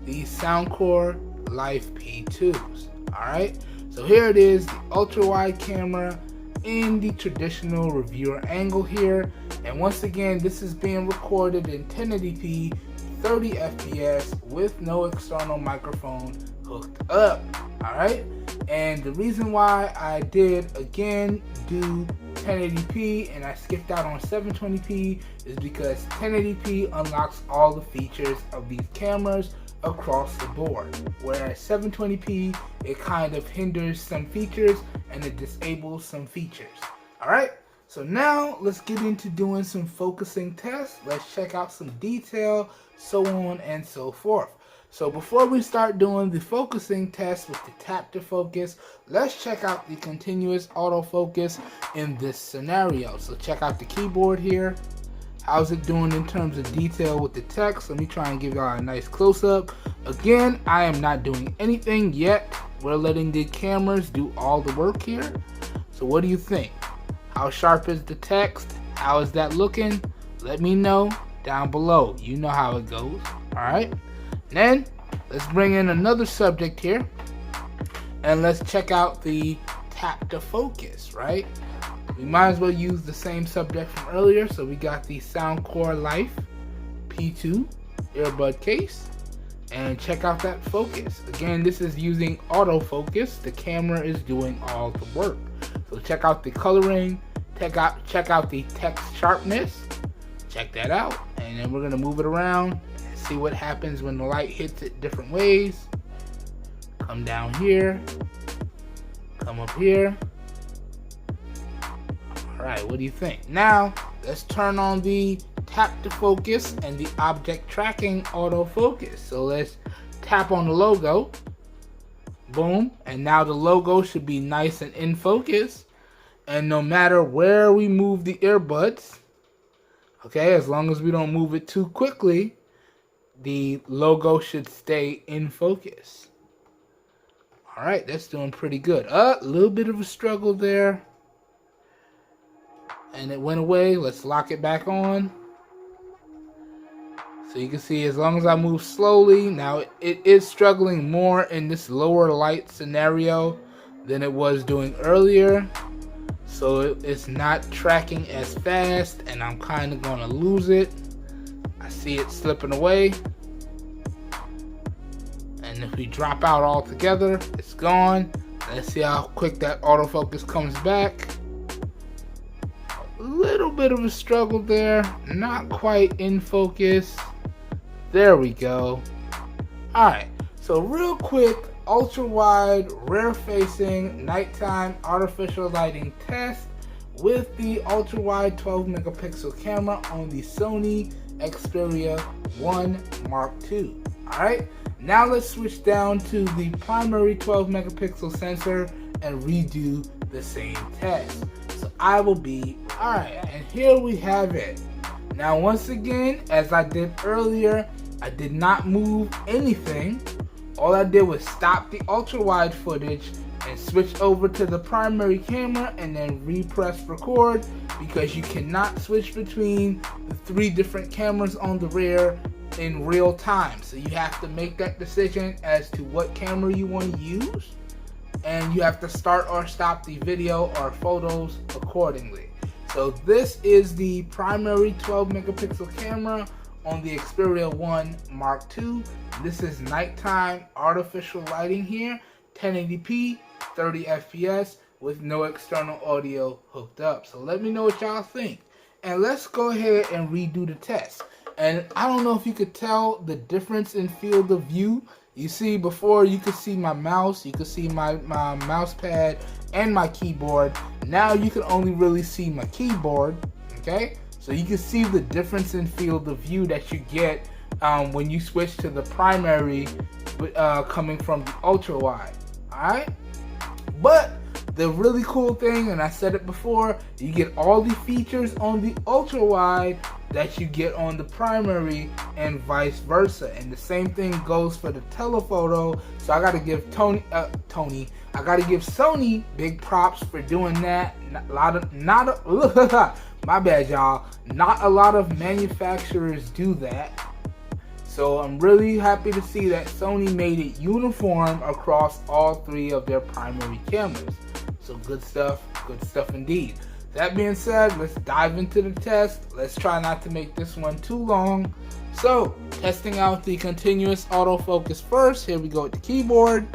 these Soundcore Life P2s. Alright, so here it is, the ultra-wide camera in the traditional reviewer angle here. And once again, this is being recorded in 1080p, 30 FPS with no external microphone hooked up. Alright, and the reason why I did again do 1080p and I skipped out on 720p is because 1080p unlocks all the features of these cameras across the board, whereas 720p it kind of hinders some features and it disables some features. Alright, so now let's get into doing some focusing tests. Let's check out some detail, so on and so forth. So before we start doing the focusing test with the tap to focus, let's check out the continuous autofocus in this scenario. So check out the keyboard here. How's it doing in terms of detail with the text? Let me try and give y'all a nice close-up. Again, I am not doing anything yet. We're letting the cameras do all the work here. So what do you think? How sharp is the text? How is that looking? Let me know down below. You know how it goes. Alright? Then, let's bring in another subject here. And let's check out the tap to focus, right? We might as well use the same subject from earlier. So we got the Soundcore Life P2 earbud case. And check out that focus. Again, this is using autofocus. The camera is doing all the work. So check out the coloring. Check out the text sharpness. Check that out. And then we're going to move it around and see what happens when the light hits it different ways. Come down here. Come up here. Alright, what do you think? Now, let's turn on the tap to focus and the object tracking autofocus. So let's tap on the logo. Boom. And now the logo should be nice and in focus. And no matter where we move the earbuds, okay, as long as we don't move it too quickly, the logo should stay in focus. Alright, that's doing pretty good. A little bit of a struggle there. And it went away. Let's lock it back on. So you can see as long as I move slowly, now it is struggling more in this lower light scenario than it was doing earlier. So it's not tracking as fast and I'm kind of going to lose it. I see it slipping away. And if we drop out altogether, it's gone. Let's see how quick that autofocus comes back. A little bit of a struggle there, not quite in focus. There we go. Alright, so real quick, ultra wide, rear facing, nighttime artificial lighting test with the ultra wide 12 megapixel camera on the Sony Xperia 1 Mark II. Alright, now let's switch down to the primary 12 megapixel sensor and redo the same test. So I will be, alright, and here we have it. Now once again, as I did earlier, I did not move anything. All I did was stop the ultra wide footage and switch over to the primary camera and then repress record, because you cannot switch between the 3 different cameras on the rear in real time. So you have to make that decision as to what camera you want to use, and you have to start or stop the video or photos accordingly. So this is the primary 12 megapixel camera on the Xperia 1 Mark II. This is nighttime artificial lighting here, 1080p, 30 FPS with no external audio hooked up. So let me know what y'all think. And let's go ahead and redo the test. And I don't know if you could tell the difference in field of view. You see, before you could see my mouse, you could see my mouse pad and my keyboard. Now you can only really see my keyboard, okay? So you can see the difference in field of view that you get when you switch to the primary coming from the ultrawide, all right? But the really cool thing, and I said it before, you get all the features on the ultrawide that you get on the primary and vice versa. And the same thing goes for the telephoto. So I gotta give I gotta give Sony big props for doing that. My bad, y'all. Not a lot of manufacturers do that. So I'm really happy to see that Sony made it uniform across all three of their primary cameras. So good stuff indeed. That being said, let's dive into the test. Let's try not to make this one too long. So, testing out the continuous autofocus first. Here we go with the keyboard.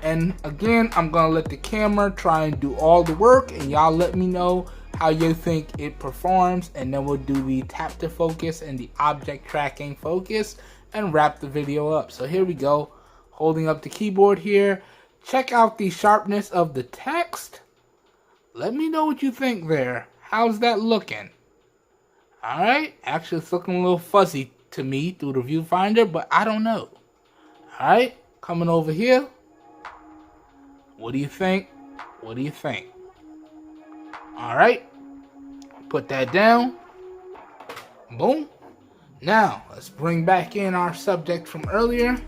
And again, I'm gonna let the camera try and do all the work, and y'all let me know how you think it performs, and then we'll do the tap to focus and the object tracking focus and wrap the video up. So here we go, holding up the keyboard here. Check out the sharpness of the text. Let me know what you think there. How's that looking? Alright, actually it's looking a little fuzzy to me through the viewfinder, but I don't know. Alright, coming over here. What do you think? What do you think? Alright, put that down. Boom. Now, let's bring back in our subject from earlier.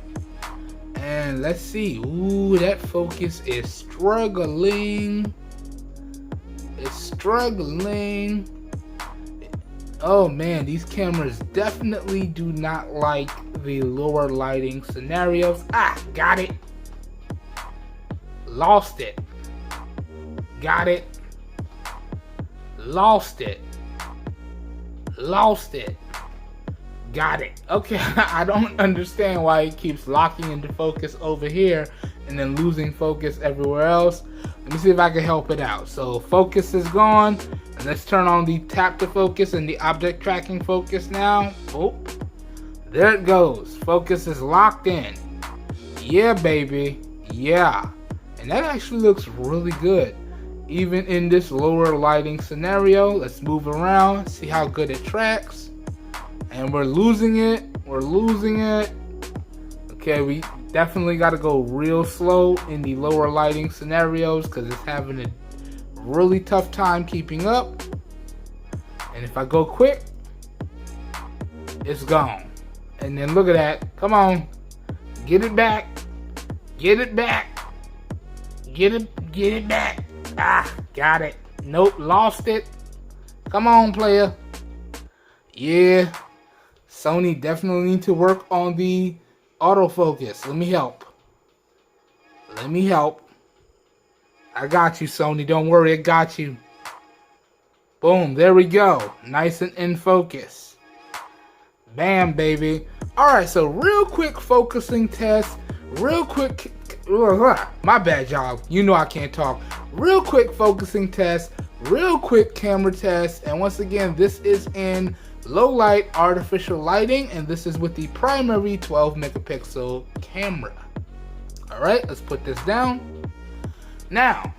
And let's see. Ooh, that focus is struggling. It's struggling. Oh man, these cameras definitely do not like the lower lighting scenarios. Ah, got it. Lost it. Got it. Lost it. Lost it. Got it. Okay, I don't understand why it keeps locking into focus over here and then losing focus everywhere else. Let me see if I can help it out. So focus is gone. And let's turn on the tap to focus and the object tracking focus now. Oh, there it goes. Focus is locked in. Yeah, baby. Yeah. And that actually looks really good. Even in this lower lighting scenario. Let's move around, see how good it tracks. And we're losing it. We're losing it. Okay, we definitely got to go real slow in the lower lighting scenarios because it's having a really tough time keeping up. And if I go quick, it's gone. And then look at that. Come on. Get it back. Get it back. Get it back. Ah, got it. Nope, lost it. Come on, player. Yeah. Sony definitely need to work on the autofocus. Let me help. Let me help. I got you, Sony. Don't worry, I got you. Boom, there we go. Nice and in focus. Bam, baby. Alright, so real quick focusing test. Real quick. My bad, y'all. You know I can't talk. Real quick focusing test. Real quick camera test. And once again, this is in low light artificial lighting, and this is with the primary 12 megapixel camera. Alright, let's put this down. Now,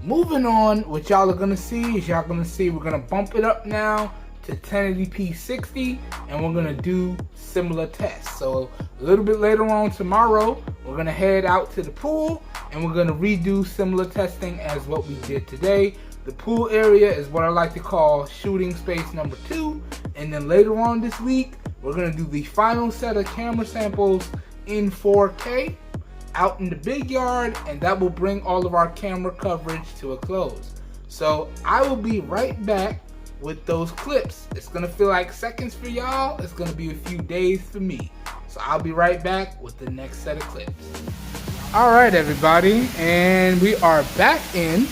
moving on, what y'all are gonna see is we're gonna bump it up now to 1080p 60, and we're gonna do similar tests. So a little bit later on tomorrow, we're gonna head out to the pool and we're gonna redo similar testing as what we did today. The pool area is what I like to call shooting space number 2. And then later on this week, we're gonna do the final set of camera samples in 4K out in the big yard, and that will bring all of our camera coverage to a close. So I will be right back with those clips. It's gonna feel like seconds for y'all. It's gonna be a few days for me. So I'll be right back with the next set of clips. All right, everybody, and we are back in,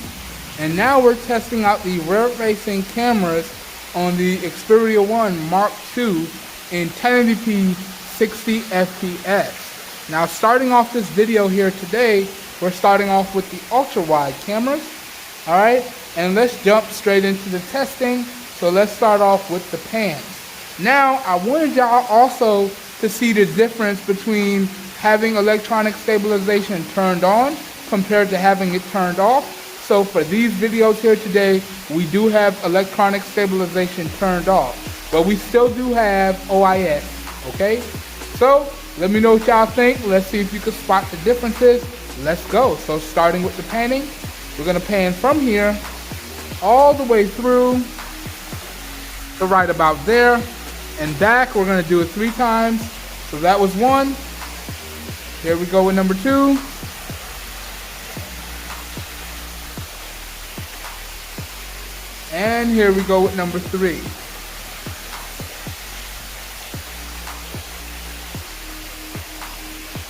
and now we're testing out the rear facing cameras on the Xperia 1 Mark II in 1080p 60 FPS. Now, starting off this video here today, we're starting off with the ultra-wide cameras, all right? And let's jump straight into the testing. So let's start off with the pans. Now, I wanted y'all also to see the difference between having electronic stabilization turned on compared to having it turned off. So for these videos here today, we do have electronic stabilization turned off, but we still do have OIS, okay? So let me know what y'all think. Let's see if you can spot the differences. Let's go. So starting with the panning, we're gonna pan from here all the way through to right about there and back. We're gonna do it 3 times. So that was 1. Here we go with number 2. And here we go with number 3.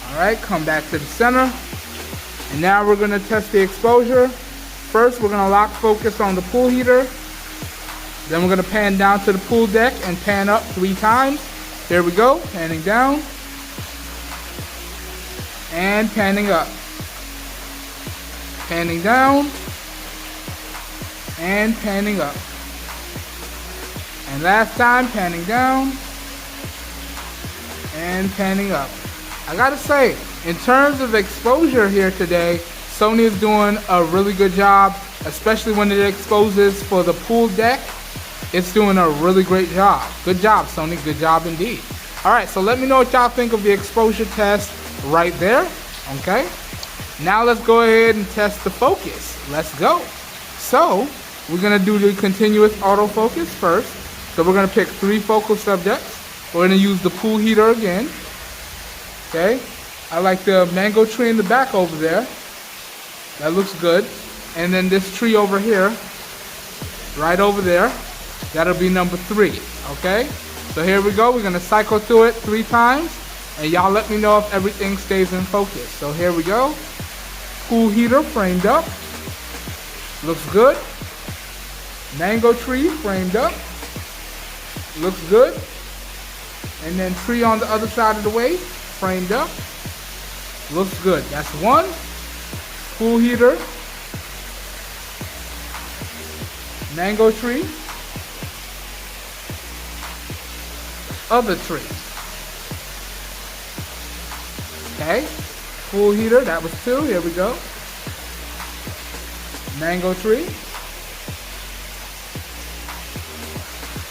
All right, come back to the center. And now we're gonna test the exposure. First, we're gonna lock focus on the pool heater. Then we're gonna pan down to the pool deck and pan up 3 times. Here we go, panning down. And panning up. Panning down. And panning up. And last time, panning down. And panning up. I gotta say, in terms of exposure here today, Sony is doing a really good job, especially when it exposes for the pool deck. It's doing a really great job. Good job, Sony. Good job indeed. All right, so let me know what y'all think of the exposure test right there, okay? Now let's go ahead and test the focus. Let's go. So we're gonna do the continuous autofocus first. So we're gonna pick 3 focal subjects. We're gonna use the pool heater again. Okay, I like the mango tree in the back over there. That looks good. And then this tree over here, right over there, that'll be number 3, okay? So here we go, we're gonna cycle through it 3 times, and y'all let me know if everything stays in focus. So here we go, pool heater framed up, looks good. Mango tree framed up, looks good. And then tree on the other side of the way, framed up, looks good. That's 1. Pool heater, mango tree, other tree. Okay, pool heater, that was 2. Here we go. Mango tree,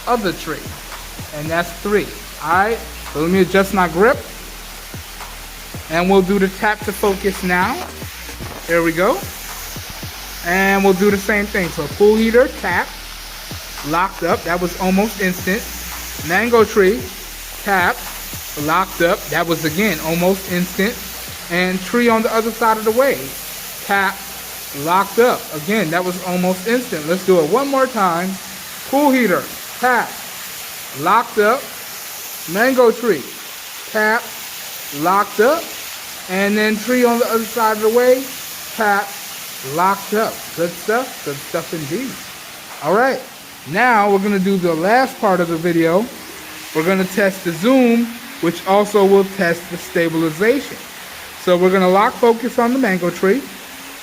other tree, and that's 3. All right, so let me adjust my grip. And we'll do the tap to focus now. Here we go. And we'll do the same thing. So pool heater, tap, locked up. That was almost instant. Mango tree, tap, locked up. That was again almost instant. And tree on the other side of the way, tap, locked up. Again, that was almost instant. Let's do it one more time. Pool heater, tap, locked up. Mango tree, tap, locked up. And then tree on the other side of the way, tap, locked up. Good stuff indeed. All right, now we're gonna do the last part of the video. We're gonna test the zoom, which also will test the stabilization. So we're gonna lock focus on the mango tree,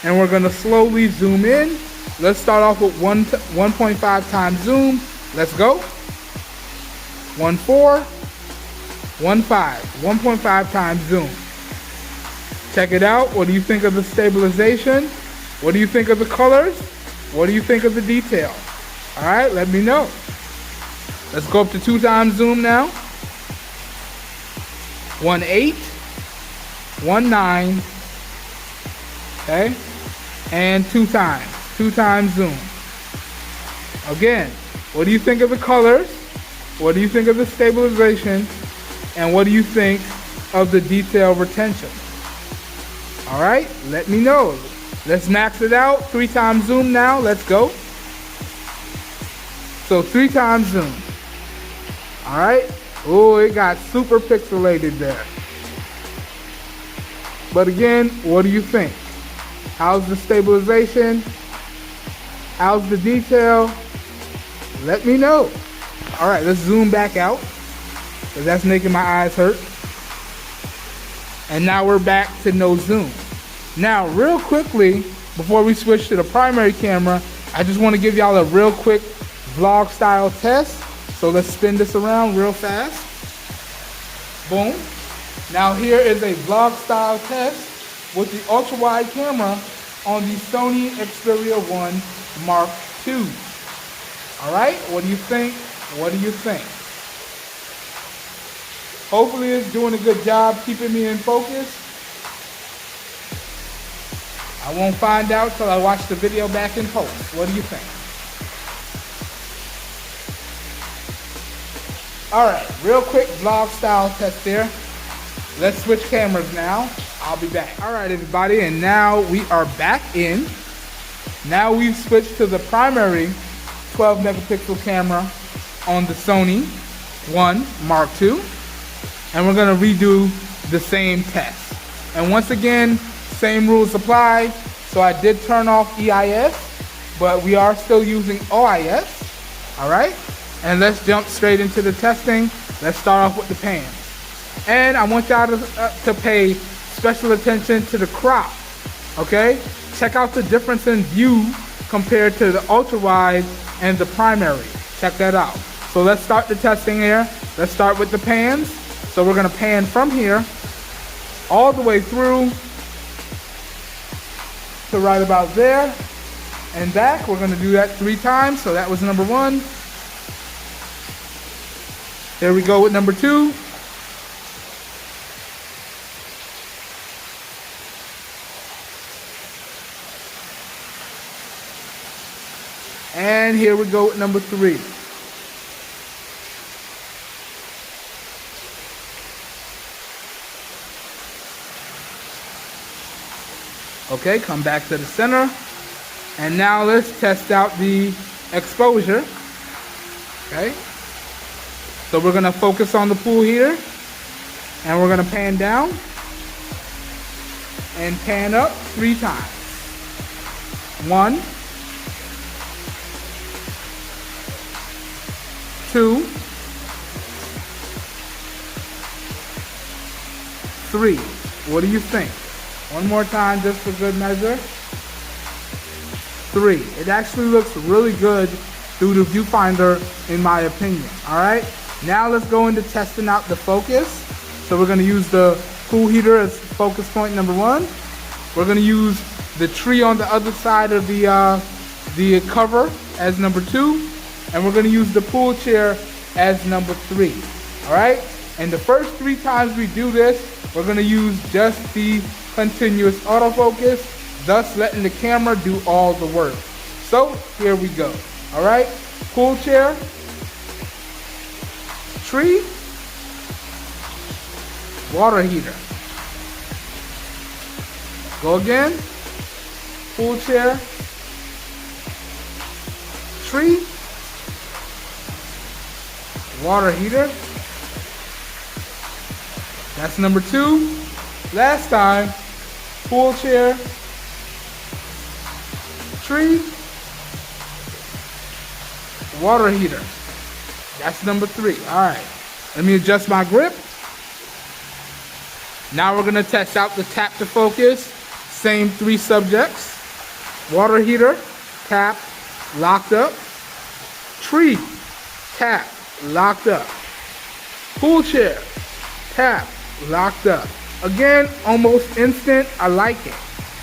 and we're gonna slowly zoom in. Let's start off with 1.5 times zoom. Let's go. 1.4, 1.5 times zoom. Check it out. What do you think of the stabilization? What do you think of the colors? What do you think of the detail? All right, let me know. Let's go up to 2 times zoom now. 1.8, 1.9, okay? And 2 times zoom. Again, what do you think of the colors? What do you think of the stabilization? And what do you think of the detail retention? All right, let me know. Let's max it out. 3 times zoom now. Let's go. So 3 times zoom. All right. Oh, it got super pixelated there. But again, what do you think? How's the stabilization? How's the detail? Let me know. All right, let's zoom back out, because that's making my eyes hurt. And now we're back to no zoom. Now, real quickly, before we switch to the primary camera, I just want to give y'all a real quick vlog style test. So let's spin this around real fast. Boom. Now here is a vlog style test with the ultra-wide camera on the Sony Xperia 1 Mark II. All right, what do you think? What do you think? Hopefully it's doing a good job keeping me in focus. I won't find out till I watch the video back in post. What do you think? All right, real quick vlog style test there. Let's switch cameras now. I'll be back. All right, everybody, and now we are back in. Now we've switched to the primary 12 megapixel camera on the Sony 1 Mark II. And we're gonna redo the same test. And once again, same rules apply. So I did turn off EIS, but we are still using OIS. All right, and let's jump straight into the testing. Let's start off with the pan. And I want y'all to pay special attention to the crop, okay? Check out the difference in view compared to the ultra-wide and the primary. Check that out. So let's start the testing here. Let's start with the pans. So we're gonna pan from here all the way through to right about there and back. We're gonna do that 3 times. So that was number 1. Here we go with number 2. And here we go with number 3. Okay, come back to the center. And now let's test out the exposure. Okay. So we're gonna focus on the pool heater. And we're gonna pan down. And pan up 3 times. 1, 2, 3. What do you think? One more time just for good measure. 3. It actually looks really good through the viewfinder in my opinion. Alright, now let's go into testing out the focus. So we're going to use the pool heater as focus point number 1. We're going to use the tree on the other side of the cover as number 2. And we're going to use the pool chair as number 3. Alright, and the first 3 times we do this, we're going to use just the continuous autofocus, thus letting the camera do all the work. So here we go. All right, pool chair, tree, water heater. Go again, pool chair, tree, water heater. That's number 2. Last time, pool chair, tree, water heater. That's number 3. All right, let me adjust my grip. Now we're gonna test out the tap to focus. Same 3 subjects. Water heater, tap, locked up. Tree, tap, locked up. Pool chair, tap, locked up. Again, almost instant. I like it.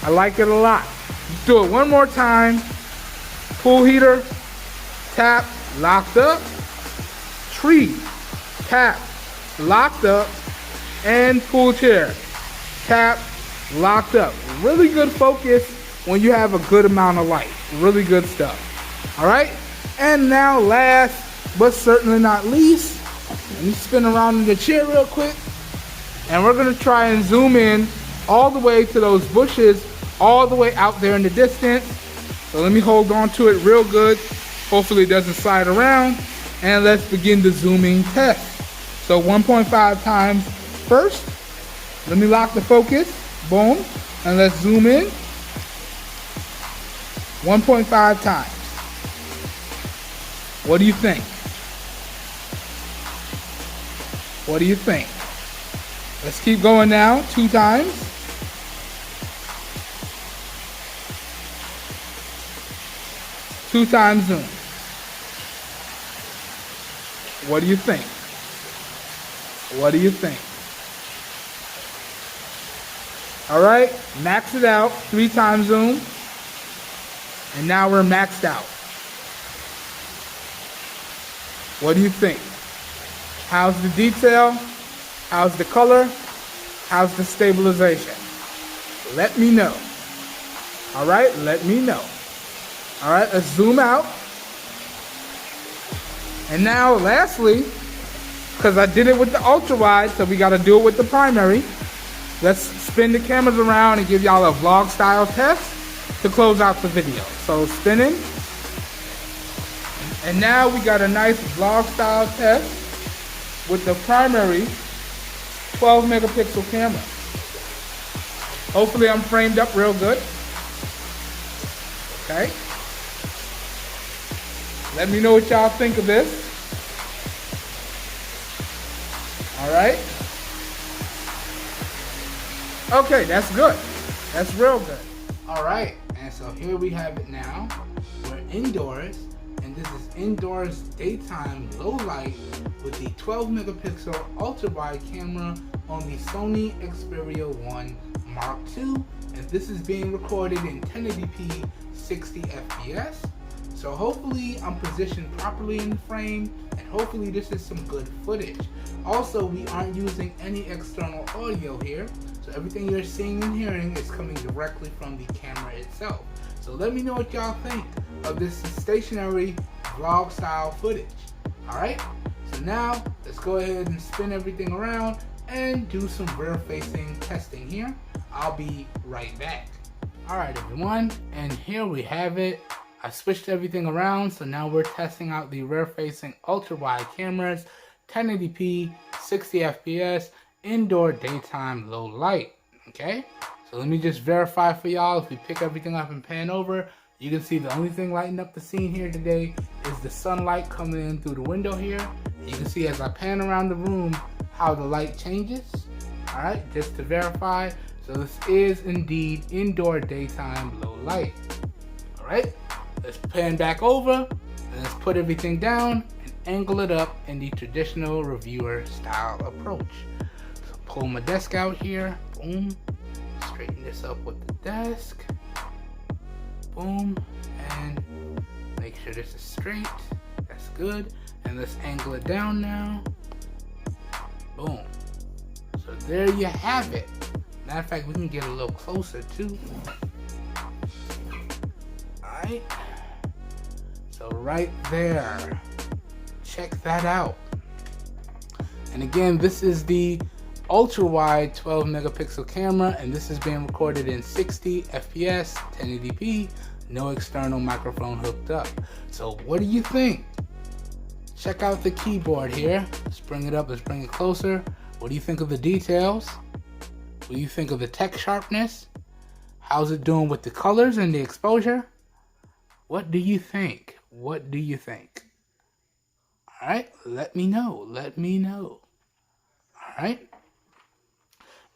I like it a lot. Let's do it one more time. Pool heater, tap, locked up. Tree, tap, locked up. And pool chair, tap, locked up. Really good focus when you have a good amount of light. Really good stuff. All right. And now last, but certainly not least, let me spin around in the chair real quick. And we're gonna try and zoom in all the way to those bushes, all the way out there in the distance. So let me hold on to it real good. Hopefully it doesn't slide around. And let's begin the zooming test. So 1.5 times first. Let me lock the focus. Boom. And let's zoom in. 1.5 times. What do you think? What do you think? Let's keep going now. 2 times. 2 times zoom. What do you think? What do you think? All right, max it out. 3 times zoom. And now we're maxed out. What do you think? How's the detail? How's the color? How's the stabilization? Let me know. All right, let me know. All right, let's zoom out. And now, lastly, because I did it with the ultrawide, so we got to do it with the primary. Let's spin the cameras around and give y'all a vlog style test to close out the video. So spinning. And now we got a nice vlog style test with the primary 12 megapixel camera. Hopefully I'm framed up real good. Okay. Let me know what y'all think of this. All right. Okay, that's good. That's real good. All right, and so here we have it now. We're indoors, and this is indoors daytime low light with the 12 megapixel ultra wide camera on the Sony Xperia 1 Mark II, and this is being recorded in 1080p 60 FPS. So hopefully I'm positioned properly in the frame, and hopefully this is some good footage. Also, we aren't using any external audio here, so everything you're seeing and hearing is coming directly from the camera itself. So let me know what y'all think of this stationary vlog style footage. Alright, so now let's go ahead and spin everything around and do some rear facing testing here. I'll be right back. Alright everyone, and here we have it. I switched everything around, so now we're testing out the rear-facing ultra-wide cameras, 1080p, 60 FPS, indoor daytime low light. Okay, so let me just verify for y'all. If we pick everything up and pan over, you can see the only thing lighting up the scene here today is the sunlight coming in through the window here. You can see as I pan around the room how the light changes. All right, just to verify. So this is indeed indoor daytime low light. All right. Let's pan back over and let's put everything down and angle it up in the traditional reviewer style approach. So pull my desk out here, boom, straighten this up with the desk, boom, and make sure this is straight. That's good. And let's angle it down now, boom. So there you have it. Matter of fact, we can get a little closer too. All right. So right there, check that out. And again, this is the ultra wide 12 megapixel camera, and this is being recorded in 60 FPS, 1080p, no external microphone hooked up. So what do you think? Check out the keyboard here. Let's bring it up, let's bring it closer. What do you think of the details? What do you think of the text sharpness? How's it doing with the colors and the exposure? What do you think? What do you think? All right, let me know. Let me know. All right.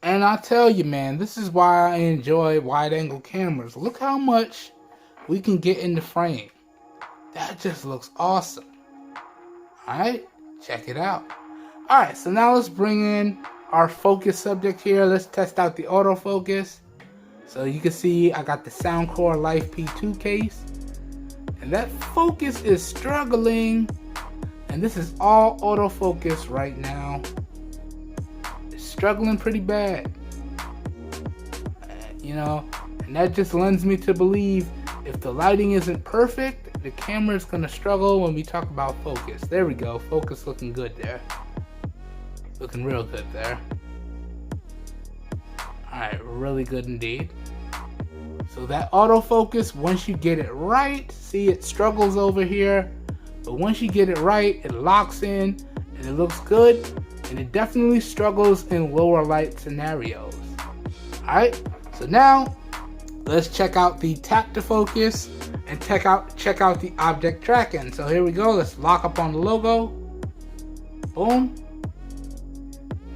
And I'll tell you, man, this is why I enjoy wide-angle cameras. Look how much we can get in the frame. That just looks awesome. All right, check it out. All right, so now let's bring in our focus subject here. Let's test out the autofocus. So you can see I got the Soundcore Life P2 case. And that focus is struggling. And this is all autofocus right now. It's struggling pretty bad. You know, and that just lends me to believe if the lighting isn't perfect, the camera is going to struggle when we talk about focus. There we go. Focus looking good there. Looking real good there. Alright, really good indeed. So that autofocus, once you get it right, see it struggles over here, but once you get it right, it locks in and it looks good, and it definitely struggles in lower light scenarios. Alright, so now let's check out the tap to focus and check out the object tracking. So here we go, let's lock up on the logo. Boom.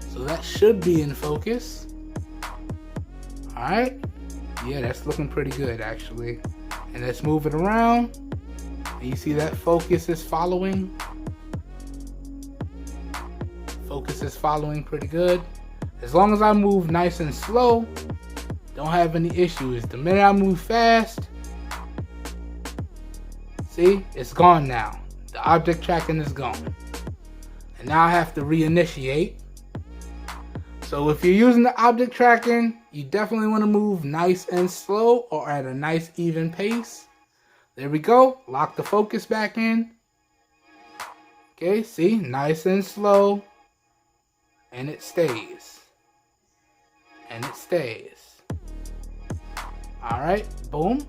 So that should be in focus. Alright. Yeah, that's looking pretty good actually. And let's move it around. And you see that focus is following. Focus is following pretty good. As long as I move nice and slow, don't have any issues. The minute I move fast, see, it's gone now. The object tracking is gone. And now I have to reinitiate. So if you're using the object tracking, you definitely want to move nice and slow or at a nice even pace. There we go. Lock the focus back in. Okay, see, nice and slow. And it stays. And it stays. Alright, boom.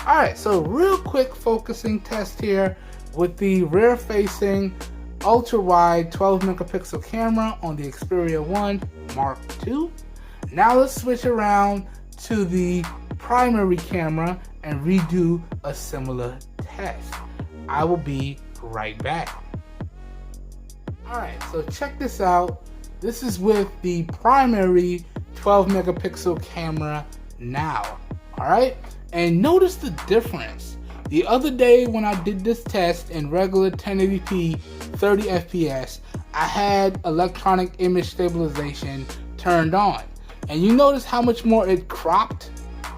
Alright, so real quick focusing test here with the rear facing ultra wide 12 megapixel camera on the Xperia 1 Mark II. Now let's switch around to the primary camera and redo a similar test. I will be right back. Alright, so check this out. This is with the primary 12 megapixel camera now. Alright, and notice the difference. The other day when I did this test in regular 1080p 30 FPS, I had electronic image stabilization turned on. And you notice how much more it cropped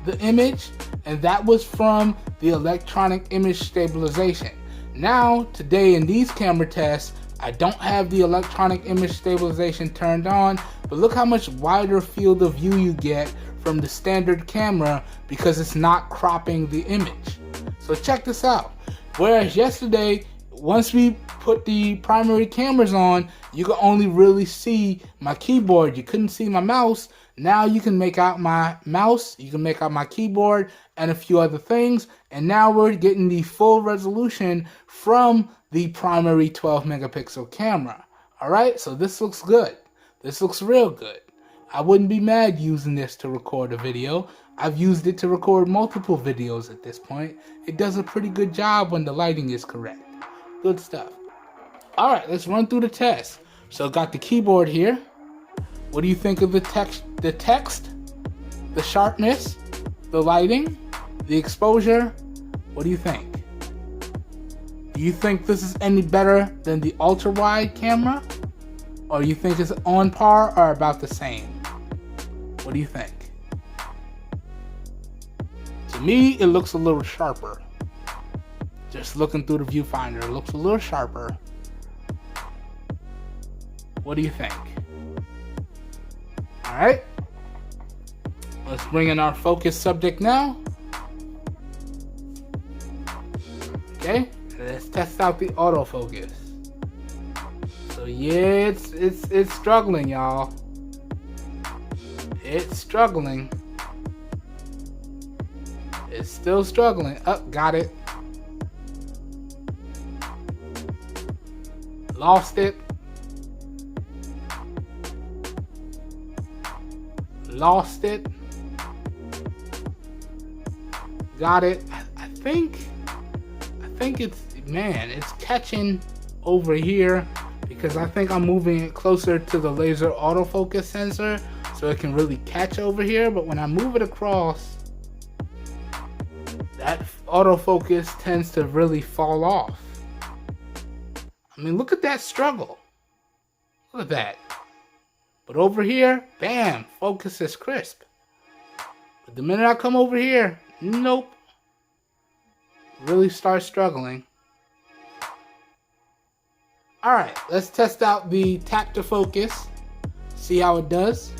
the image, and that was from the electronic image stabilization. Now, today in these camera tests, I don't have the electronic image stabilization turned on, but look how much wider field of view you get from the standard camera because it's not cropping the image. So check this out. Whereas yesterday, once we put the primary cameras on, you could only really see my keyboard. You couldn't see my mouse. Now you can make out my mouse, you can make out my keyboard, and a few other things. And now we're getting the full resolution from the primary 12 megapixel camera. Alright, so this looks good. This looks real good. I wouldn't be mad using this to record a video. I've used it to record multiple videos at this point. It does a pretty good job when the lighting is correct. Good stuff. Alright, let's run through the test. So got the keyboard here. What do you think of the text, the sharpness, the lighting, the exposure? What do you think? Do you think this is any better than the ultra-wide camera? Or you think it's on par or about the same? What do you think? To me, it looks a little sharper. Just looking through the viewfinder, it looks a little sharper. What do you think? Alright. Let's bring in our focus subject now. Okay, let's test out the autofocus. So yeah, it's struggling, y'all. It's struggling. It's still struggling. Oh, got it. Lost it. Lost it. Got it. I think it's, man, it's catching over here because I think I'm moving it closer to the laser autofocus sensor so it can really catch over here. But when I move it across, that autofocus tends to really fall off. I mean, look at that struggle. Look at that. But over here, bam, focus is crisp. But the minute I come over here, nope. Really start struggling. Alright, let's test out the tap to focus. See how it does.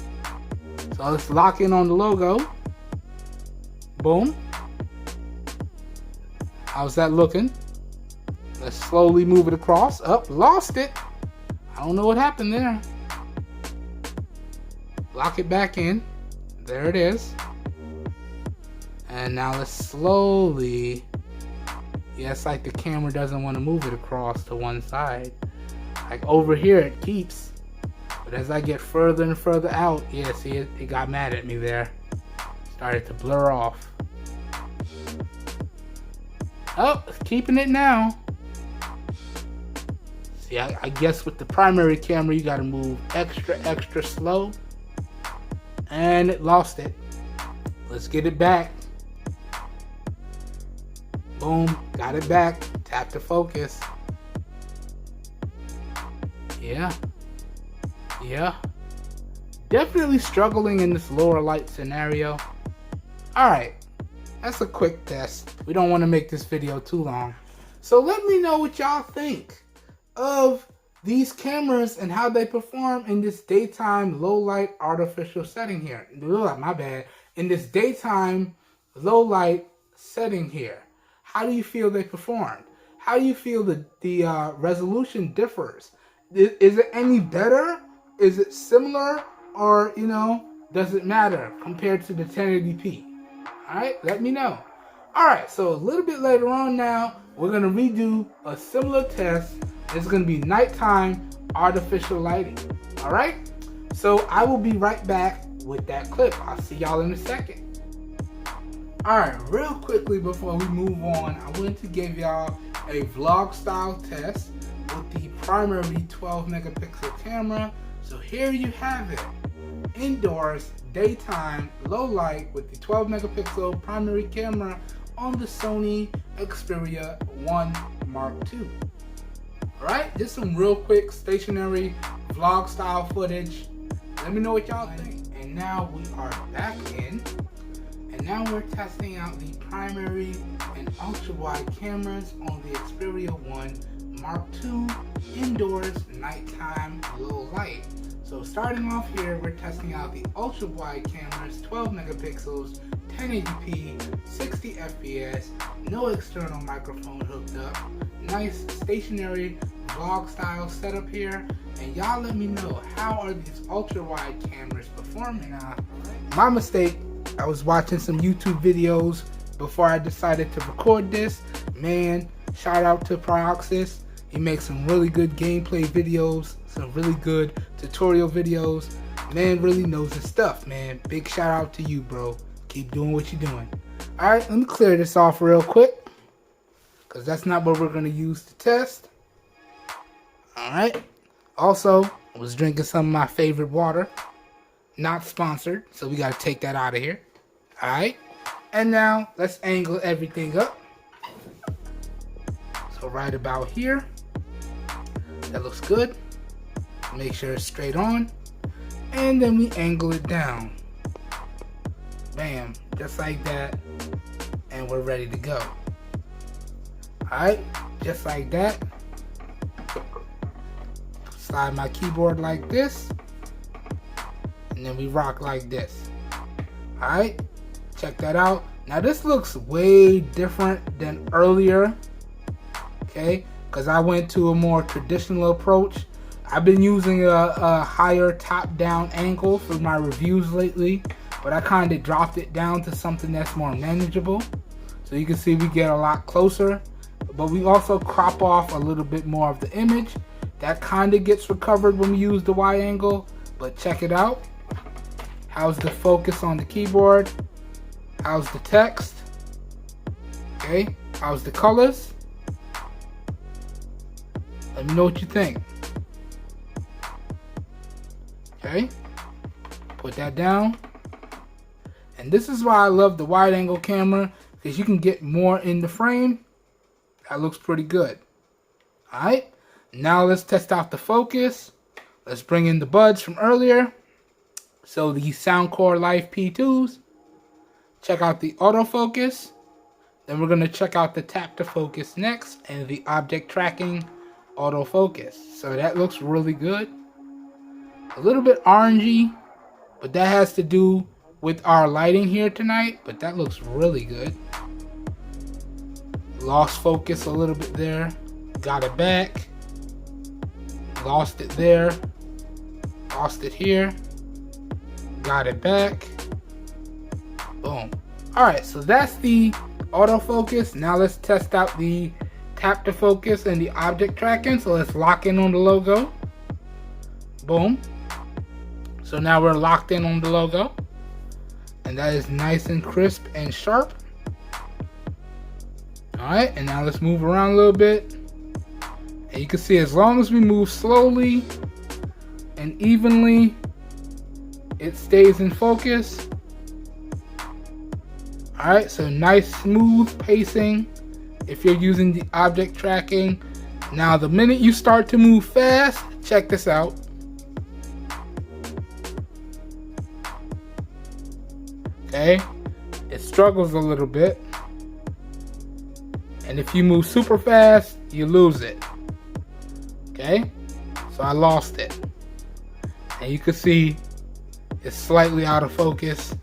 So let's lock in on the logo. Boom. How's that looking? Let's slowly move it across. Up, lost it. I don't know what happened there. Lock it back in. There it is. And now let's slowly, yeah, it's like the camera doesn't want to move it across to one side. Like over here it keeps, but as I get further and further out, yeah, see it got mad at me there. Started to blur off. Oh, it's keeping it now. See, I guess with the primary camera you gotta move extra slow. And it lost it. Let's get it back. Boom, got it back. Tap to focus. Yeah. Definitely struggling in this lower light scenario. Alright, that's a quick test. We don't want to make this video too long. So let me know what y'all think of these cameras and how they perform in this daytime low light artificial setting here. My bad. In this daytime low light setting here. How do you feel they performed? How do you feel the resolution differs? Is it any better? Is it similar? Or, you know, does it matter compared to the 1080p? Alright, let me know. Alright, so a little bit later on now, we're going to redo a similar test. It's going to be nighttime artificial lighting. Alright, so I will be right back with that clip. I'll see y'all in a second. Alright, real quickly before we move on, I wanted to give y'all a vlog style test with the primary 12 megapixel camera. So here you have it. Indoors, daytime, low light with the 12 megapixel primary camera on the Sony Xperia 1 Mark II. Alright, just some real quick stationary vlog style footage. Let me know what y'all think. And now we are back in. And now we're testing out the primary and ultra wide cameras on the Xperia 1 Mark II indoors nighttime low light. So starting off here, we're testing out the ultra wide cameras, 12 megapixels, 1080p, 60 fps, no external microphone hooked up. Nice stationary vlog style setup here. And y'all let me know, how are these ultra wide cameras performing? My mistake, I was watching some YouTube videos before I decided to record this. Man, shout out to Proxys. He makes some really good gameplay videos, some really good tutorial videos. Man really knows his stuff, man. Big shout out to you, bro. Keep doing what you're doing. Alright, let me clear this off real quick, because that's not what we're going to use to test. Alright. Also, I was drinking some of my favorite water. Not sponsored, so we got to take that out of here. Alright. And now, let's angle everything up. So right about here. That looks good. Make sure it's straight on. And then we angle it down. Bam. Just like that. And we're ready to go. Alright. Just like that. Slide my keyboard like this. And then we rock like this. Alright. Check that out. Now this looks way different than earlier. Okay. Because I went to a more traditional approach. I've been using a higher top-down angle for my reviews lately, but I kind of dropped it down to something that's more manageable. So you can see we get a lot closer, but we also crop off a little bit more of the image. That kind of gets recovered when we use the wide angle, but check it out. How's the focus on the keyboard? How's the text? Okay, how's the colors? Let me know what you think. Okay, put that down. And this is why I love the wide angle camera, because you can get more in the frame. That looks pretty good. Alright, now let's test out the focus. Let's bring in the buds from earlier. So the Soundcore Life P2s. Check out the autofocus. Then we're going to check out the tap to focus next, and the object tracking autofocus. So that looks really good. A little bit orangey, but that has to do with our lighting here tonight, but that looks really good. Lost focus a little bit there. Got it back. Lost it there. Lost it here. Got it back. Boom. Alright, so that's the autofocus. Now let's test out the tap to focus and the object tracking. So let's lock in on the logo. Boom. So now we're locked in on the logo. And that is nice and crisp and sharp. Alright, and now let's move around a little bit. And you can see as long as we move slowly and evenly, it stays in focus. Alright, so nice smooth pacing if you're using the object tracking. Now the minute you start to move fast, check this out. Okay, it struggles a little bit. And if you move super fast, you lose it. Okay, so I lost it. And you can see it's slightly out of focus.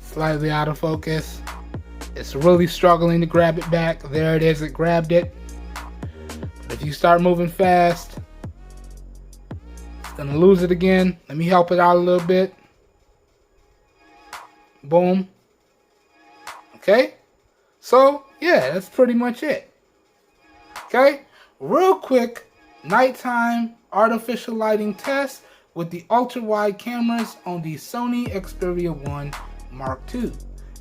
Slightly out of focus. It's really struggling to grab it back. There it is, it grabbed it. But if you start moving fast, it's gonna lose it again. Let me help it out a little bit. Boom. Okay, so yeah, that's pretty much it. Okay, real quick nighttime artificial lighting test with the ultra-wide cameras on the Sony Xperia 1 Mark II.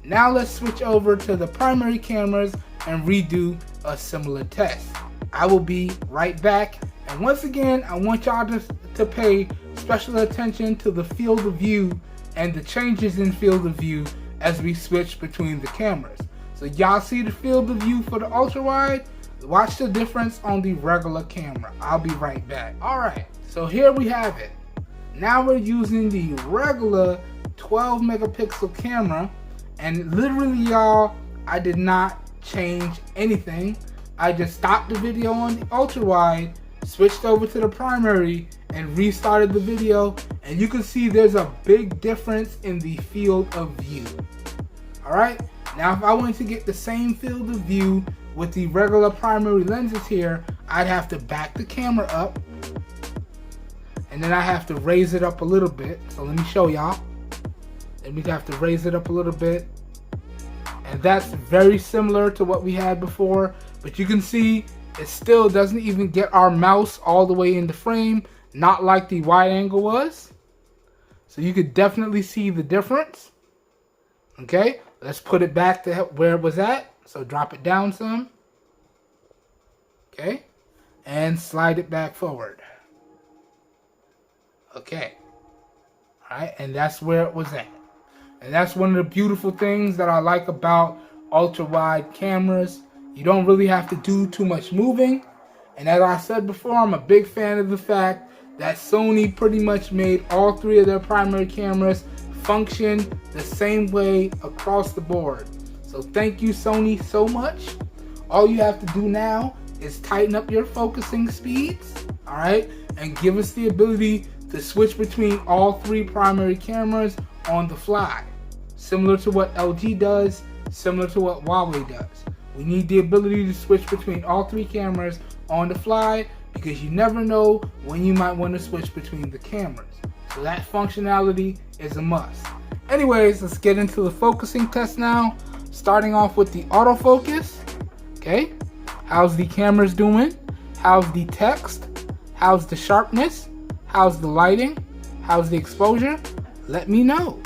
Now let's switch over to the primary cameras and redo a similar test. I will be right back, and once again I want y'all to pay special attention to the field of view and the changes in field of view as we switch between the cameras. So y'all see the field of view for the ultra wide? Watch the difference on the regular camera. I'll be right back. Alright, so here we have it. Now we're using the regular 12 megapixel camera, and literally y'all, I did not change anything. I just stopped the video on the ultra wide, switched over to the primary, and restarted the video, and you can see there's a big difference in the field of view. Alright, now if I wanted to get the same field of view with the regular primary lenses here, I'd have to back the camera up, and then I have to raise it up a little bit. So let me show y'all. Then we have to raise it up a little bit, and that's very similar to what we had before, but you can see it still doesn't even get our mouse all the way in the frame, not like the wide angle was. So you could definitely see the difference. Okay, let's put it back to where it was at. So drop it down some. Okay, and slide it back forward. Okay, all right, and that's where it was at. And that's one of the beautiful things that I like about ultra wide cameras. You don't really have to do too much moving. And as I said before, I'm a big fan of the fact that Sony pretty much made all three of their primary cameras function the same way across the board. So thank you, Sony, so much. All you have to do now is tighten up your focusing speeds, all right, and give us the ability to switch between all three primary cameras on the fly, similar to what LG does, similar to what Huawei does. We need the ability to switch between all three cameras on the fly, because you never know when you might want to switch between the cameras. So that functionality is a must. Anyways, let's get into the focusing test now. Starting off with the autofocus. Okay, how's the cameras doing? How's the text? How's the sharpness? How's the lighting? How's the exposure? Let me know.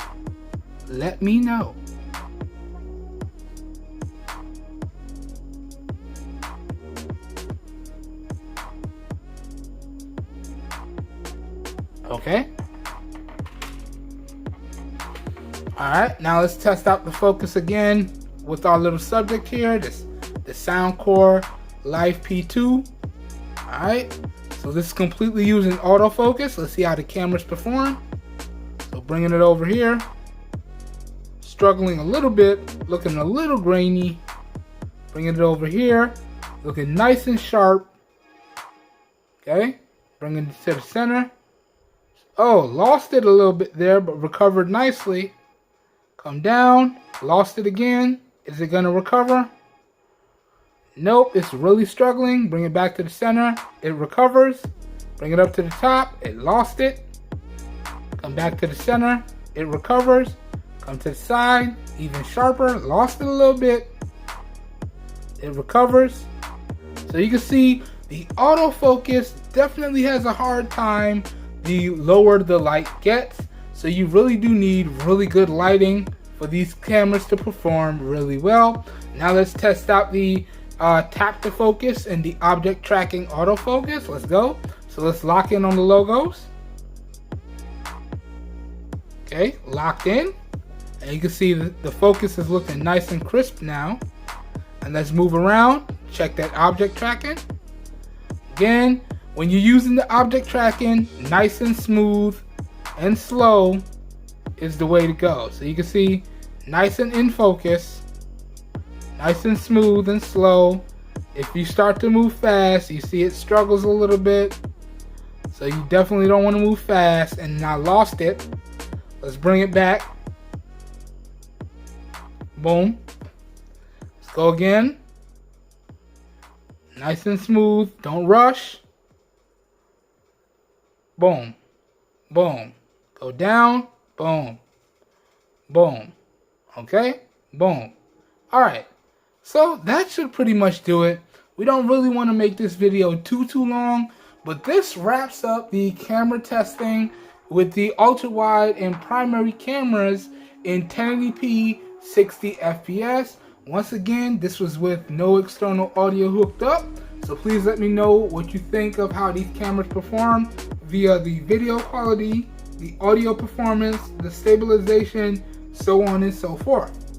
Let me know. Okay. Alright, now let's test out the focus again with our little subject here, the Soundcore Live P2. Alright, so this is completely using autofocus. Let's see how the cameras perform. So bringing it over here. Struggling a little bit, looking a little grainy. Bringing it over here, looking nice and sharp. Okay, bringing it to the center. Oh, lost it a little bit there, but recovered nicely. Come down, lost it again. Is it gonna recover? Nope, it's really struggling. Bring it back to the center, it recovers. Bring it up to the top, it lost it. Come back to the center, it recovers. Come to the side, even sharper, lost it a little bit. It recovers. So you can see the autofocus definitely has a hard time the lower the light gets. So you really do need really good lighting for these cameras to perform really well. Now let's test out the tap to focus and the object tracking autofocus. Let's go. So let's lock in on the logos. Okay, locked in. And you can see the focus is looking nice and crisp now. And let's move around, check that object tracking. Again, when you're using the object tracking, nice and smooth and slow is the way to go. So you can see nice and in focus, nice and smooth and slow. If you start to move fast, you see it struggles a little bit. So you definitely don't want to move fast. And I lost it. Let's bring it back. Boom. Let's go again. Nice and smooth. Don't rush. Boom. Boom. Go down. Boom. Boom. Okay? Boom. Alright. So that should pretty much do it. We don't really want to make this video too long, but this wraps up the camera testing with the ultra-wide and primary cameras in 1080p 60 FPS. Once again, this was with no external audio hooked up, so please let me know what you think of how these cameras perform via the video quality, the audio performance, the stabilization, so on and so forth.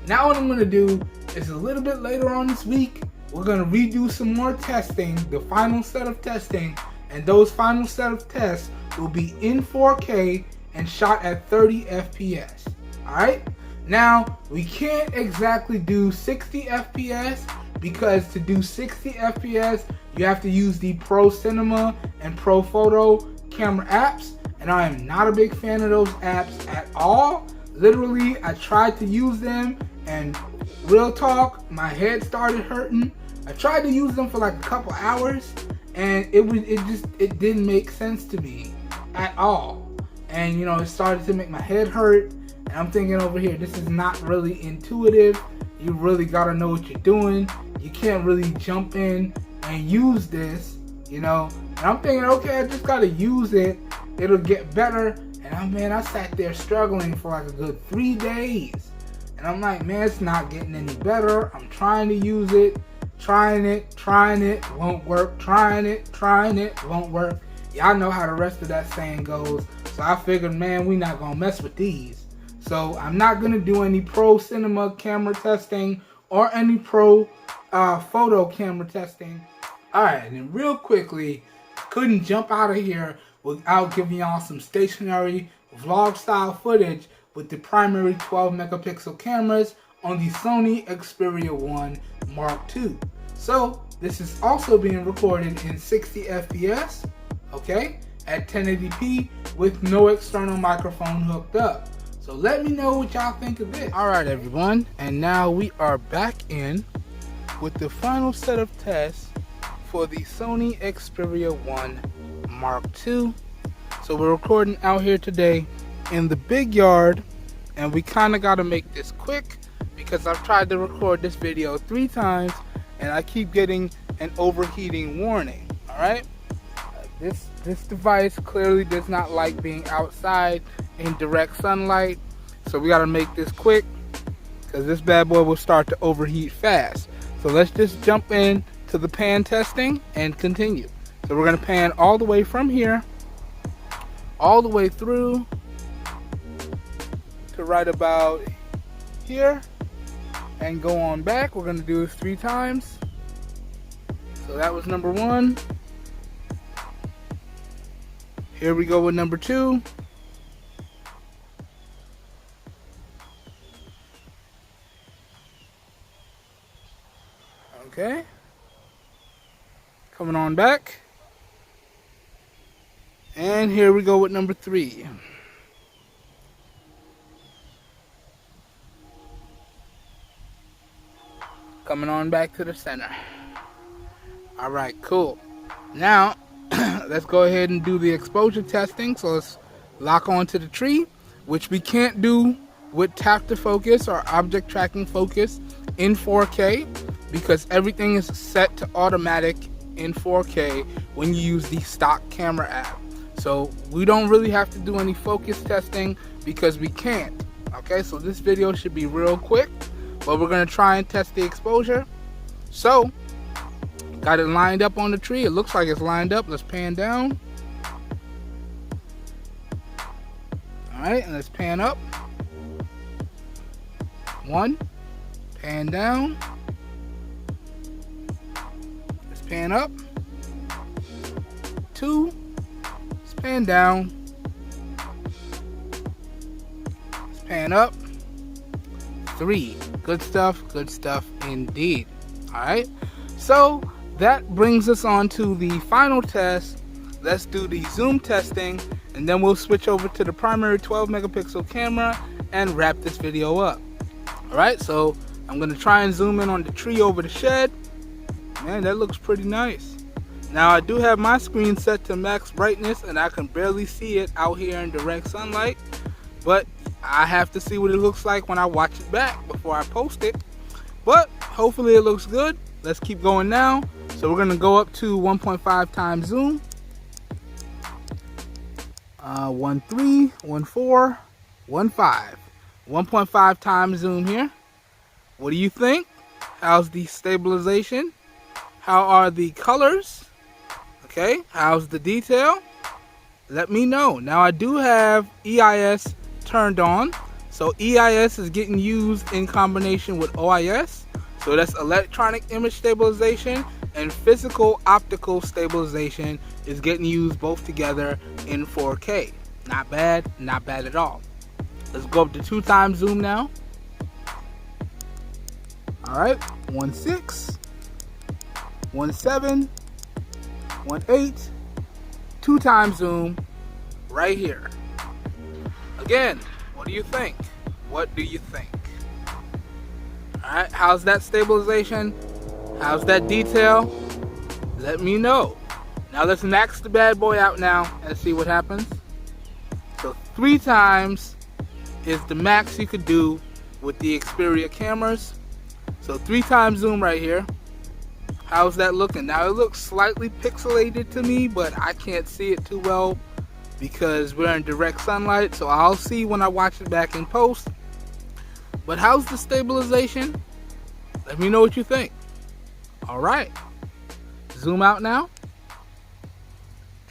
Now what I'm going to do is a little bit later on this week, we're going to redo some more testing, the final set of testing, and those final set of tests will be in 4K and shot at 30 FPS. Alright? Now, we can't exactly do 60 FPS because to do 60 FPS, you have to use the Pro Cinema and Pro Photo camera apps, and I am not a big fan of those apps at all. Literally, I tried to use them, and real talk, my head started hurting. I tried to use them for like a couple hours, and it didn't make sense to me at all. And you know, it started to make my head hurt. And I'm thinking over here, this is not really intuitive. You really gotta know what you're doing. You can't really jump in and use this, you know. And I'm thinking, okay, I just gotta use it. It'll get better. And I sat there struggling for like a good 3 days. And I'm like, man, it's not getting any better. I'm trying to use it, trying it, won't work, trying it, won't work. Y'all know how the rest of that saying goes. So I figured, man, we not gonna mess with these. So I'm not going to do any Pro Cinema camera testing or any Pro Photo camera testing. Alright, and real quickly, couldn't jump out of here without giving y'all some stationary vlog style footage with the primary 12 megapixel cameras on the Sony Xperia 1 Mark II. So this is also being recorded in 60 FPS, okay, at 1080p with no external microphone hooked up. So let me know what y'all think of this. Alright everyone, and now we are back in with the final set of tests for the Sony Xperia 1 Mark II. So we're recording out here today in the big yard, and we kind of got to make this quick because I've tried to record this video 3 times and I keep getting an overheating warning. Alright, this device clearly does not like being outside in direct sunlight, so we got to make this quick because this bad boy will start to overheat fast. So let's just jump in to the pan testing and continue. So we're going to pan all the way from here all the way through to right about here and go on back. We're going to do this 3 times. So that was number 1. Here we go with number 2. Okay. Coming on back. And here we go with number 3. Coming on back to the center. Alright, cool. Now, let's go ahead and do the exposure testing. So let's lock onto the tree, which we can't do with tap to focus or object tracking focus in 4K, because everything is set to automatic in 4K when you use the stock camera app. So we don't really have to do any focus testing because we can't. Okay, so this video should be real quick, but we're gonna try and test the exposure. So got it lined up on the tree. It looks like it's lined up. Let's pan down. All right, and let's pan up. 1, pan down. Let's pan up. 2, let's pan down. Let's pan up. 3, good stuff indeed. All right, so that brings us on to the final test. Let's do the zoom testing, and then we'll switch over to the primary 12 megapixel camera and wrap this video up. All right, so I'm gonna try and zoom in on the tree over the shed. Man, that looks pretty nice. Now I do have my screen set to max brightness, and I can barely see it out here in direct sunlight, but I have to see what it looks like when I watch it back before I post it. But hopefully it looks good. Let's keep going now. So we're gonna go up to 1.5 times zoom. 1.3, 1.4, 1.5. 1.5 times zoom here. What do you think? How's the stabilization? How are the colors? Okay, how's the detail? Let me know. Now I do have EIS turned on. So EIS is getting used in combination with OIS. So that's electronic image stabilization, and physical optical stabilization is getting used both together in 4K. Not bad at all. Let's go up to 2 times zoom now. All right, 1.6, 1.7, 1.8, 2 times zoom right here. Again, what do you think? What do you think? All right, how's that stabilization? How's that detail? Let me know. Now let's max the bad boy out now and see what happens. So 3 times is the max you could do with the Xperia cameras. So 3 times zoom right here. How's that looking? Now it looks slightly pixelated to me, but I can't see it too well because we're in direct sunlight, so I'll see when I watch it back in post. But how's the stabilization? Let me know what you think. All right, zoom out now,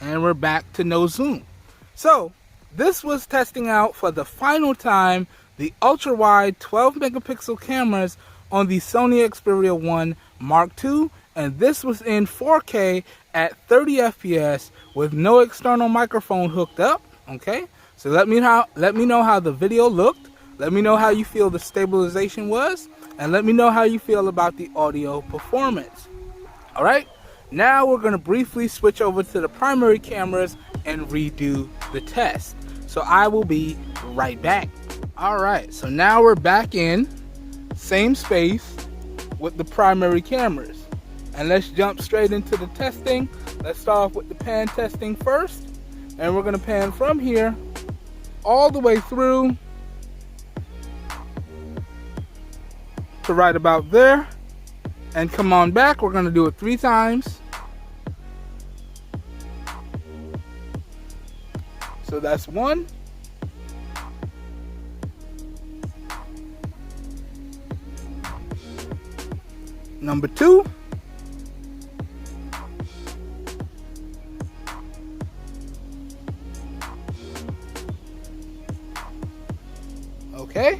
and we're back to no zoom. So this was testing out for the final time the ultra-wide 12 megapixel cameras on the Sony Xperia 1 Mark II, and this was in 4K at 30 FPS with no external microphone hooked up. Okay, so let me know how the video looked. Let me know how you feel the stabilization was, and let me know how you feel about the audio performance. All right, now we're going to briefly switch over to the primary cameras and redo the test. So I will be right back. All right, so now we're back in same space with the primary cameras, and let's jump straight into the testing. Let's start off with the pan testing first, and we're going to pan from here all the way through to right about there, and come on back. We're going to do it 3 times. So that's 1. Number 2. Okay.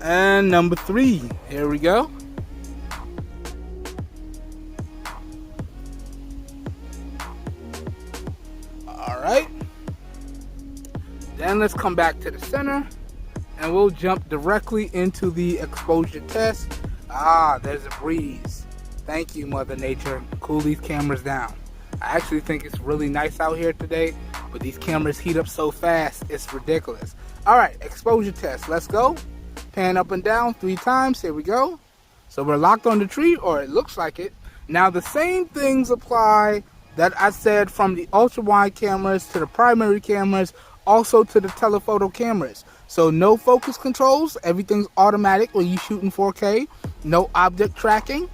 And number 3. Here we go. Alright. Then let's come back to the center, and we'll jump directly into the exposure test. Ah, there's a breeze. Thank you, Mother Nature. Cool these cameras down. I actually think it's really nice out here today, but these cameras heat up so fast, it's ridiculous. Alright, exposure test. Let's go. Pan up and down 3 times. Here we go. So we're locked on the tree, or it looks like it. Now the same things apply that I said, from the ultra wide cameras to the primary cameras, also to the telephoto cameras. So no focus controls, everything's automatic when you shoot in 4K. No object tracking,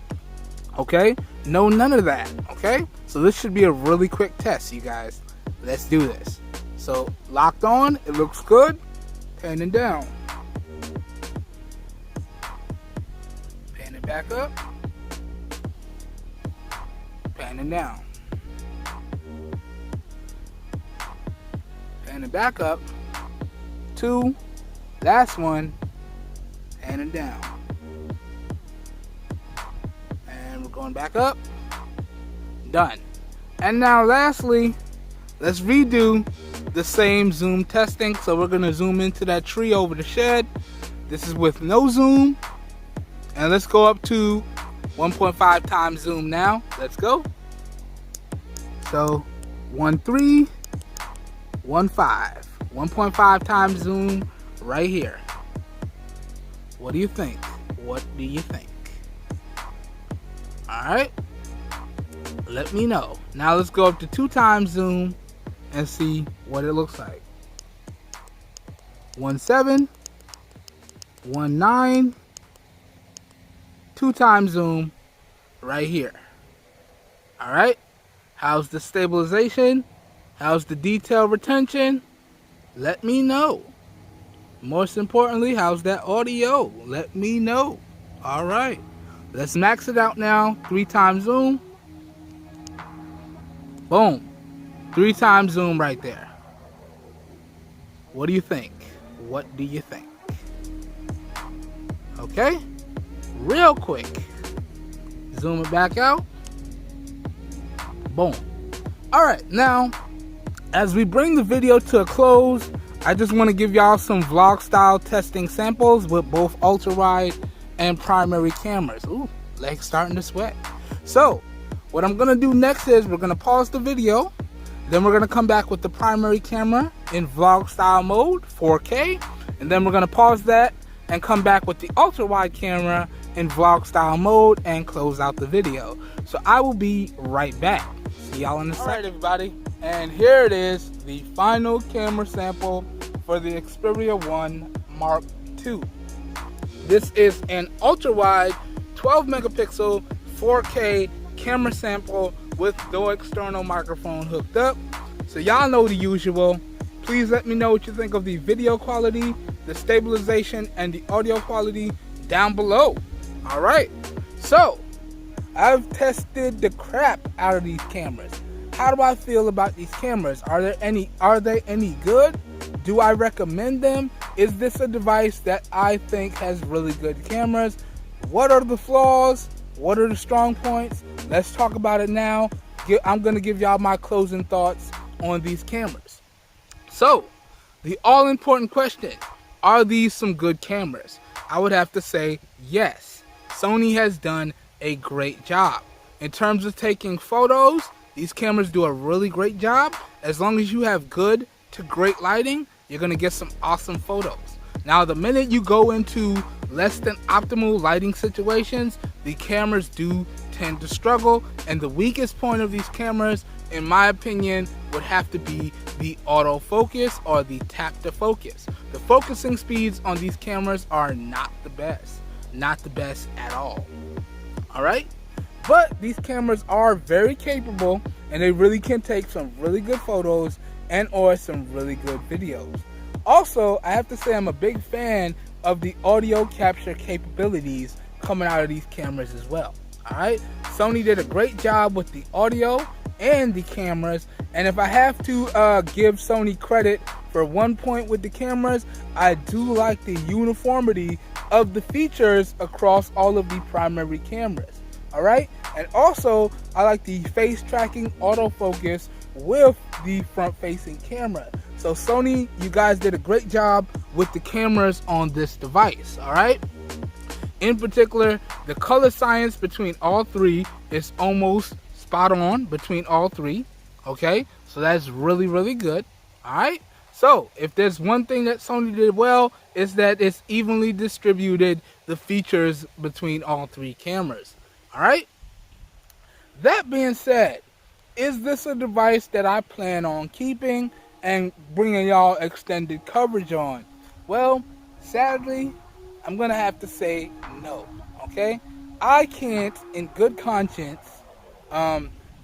okay? No, none of that, okay? So this should be a really quick test, you guys. Let's do this. So locked on, it looks good. Panning down. Panning back up. Panning down. Panning back up. 2. Last one. Panning down. And we're going back up. Done. And now lastly, let's redo the same zoom testing. So we're going to zoom into that tree over the shed. This is with no zoom. And let's go up to 1.5 times zoom now. Let's go. So 1.3, 1.5. 1.5 times zoom right here. What do you think? What do you think? Alright. Let me know. Now let's go up to 2 times zoom and see what it looks like. 1.7, 1.9, 2 times zoom right here. Alright. How's the stabilization? How's the detail retention? Let me know. Most importantly, how's that audio? Let me know. Alright. Let's max it out now. 3 times zoom. Boom. 3 times zoom right there. What do you think? What do you think? Okay. Real quick. Zoom it back out. Boom. Alright, now, as we bring the video to a close, I just want to give y'all some vlog style testing samples with both ultra wide and primary cameras. Ooh, legs starting to sweat. So, what I'm going to do next is we're going to pause the video. Then we're going to come back with the primary camera in vlog style mode, 4K. And then we're going to pause that and come back with the ultra wide camera in vlog style mode and close out the video. So I will be right back. See y'all in a second. Alright everybody, and here it is, the final camera sample for the Xperia 1 Mark II. This is an ultra wide 12 megapixel 4K camera sample with no external microphone hooked up. So y'all know the usual. Please let me know what you think of the video quality, the stabilization, and the audio quality down below. Alright, so I've tested the crap out of these cameras. How do I feel about these cameras? Are they any good? Do I recommend them? Is this a device that I think has really good cameras? What are the flaws? What are the strong points? Let's talk about it now. I'm going to give y'all my closing thoughts on these cameras. So, the all-important question, are these some good cameras? I would have to say yes. Sony has done a great job. In terms of taking photos, these cameras do a really great job. As long as you have good to great lighting, you're going to get some awesome photos. Now, the minute you go into less than optimal lighting situations, the cameras do tend to struggle, and the weakest point of these cameras, in my opinion, would have to be the autofocus or the tap to focus. The focusing speeds on these cameras are not the best. Not the best at all. Alright? But these cameras are very capable, and they really can take some really good photos and or some really good videos. Also, I have to say I'm a big fan of the audio capture capabilities coming out of these cameras as well. Alright? Sony did a great job with the audio and the cameras, and if I have to give Sony credit for one point with the cameras, I do like the uniformity of the features across all of the primary cameras. Alright? And also, I like the face tracking autofocus with the front facing camera. So Sony, you guys did a great job with the cameras on this device. Alright? In particular, the color science between all three is almost spot on between all three. Okay? So that's really, really good. Alright? So, if there's one thing that Sony did well, is that it's evenly distributed the features between all three cameras. Alright? That being said, is this a device that I plan on keeping and bringing y'all extended coverage on? Well, sadly, I'm going to have to say no, okay? I can't, in good conscience,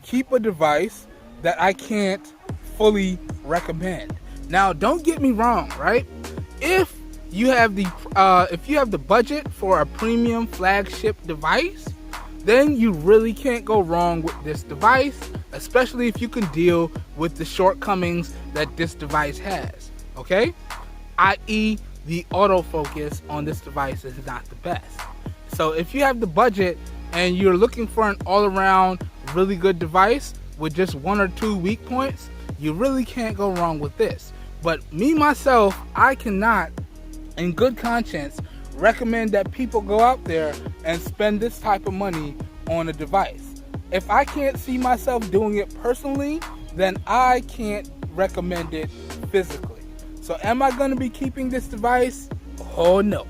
keep a device that I can't fully recommend. Now, don't get me wrong, right? If you have the budget for a premium flagship device, then you really can't go wrong with this device, especially if you can deal with the shortcomings that this device has, okay? i.e. the autofocus on this device is not the best. So if you have the budget and you're looking for an all-around really good device with just 1 or 2 weak points, you really can't go wrong with this. But me, myself, I cannot, in good conscience, recommend that people go out there and spend this type of money on a device. If I can't see myself doing it personally, then I can't recommend it physically. So am I going to be keeping this device? Oh no.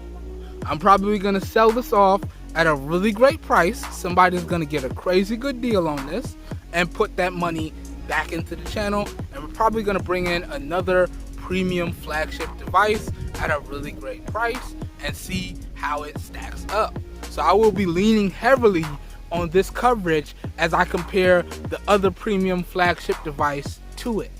I'm probably going to sell this off at a really great price. Somebody's going to get a crazy good deal on this and put that money back into the channel, and we're probably going to bring in another premium flagship device at a really great price and see how it stacks up. So I will be leaning heavily on this coverage as I compare the other premium flagship device to it.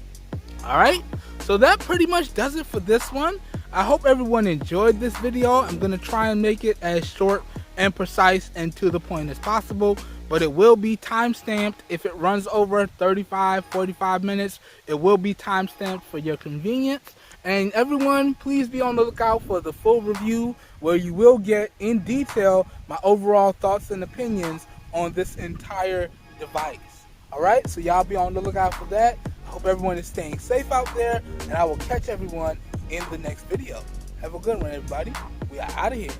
Alright, so that pretty much does it for this one. I hope everyone enjoyed this video. I'm going to try and make it as short and precise and to the point as possible, but it will be time stamped. If it runs over 35-45 minutes, it will be time stamped for your convenience. And everyone, please be on the lookout for the full review, where you will get in detail my overall thoughts and opinions on this entire device. Alright, so y'all be on the lookout for that. I hope everyone is staying safe out there, and I will catch everyone in the next video. Have a good one, everybody. We are out of here.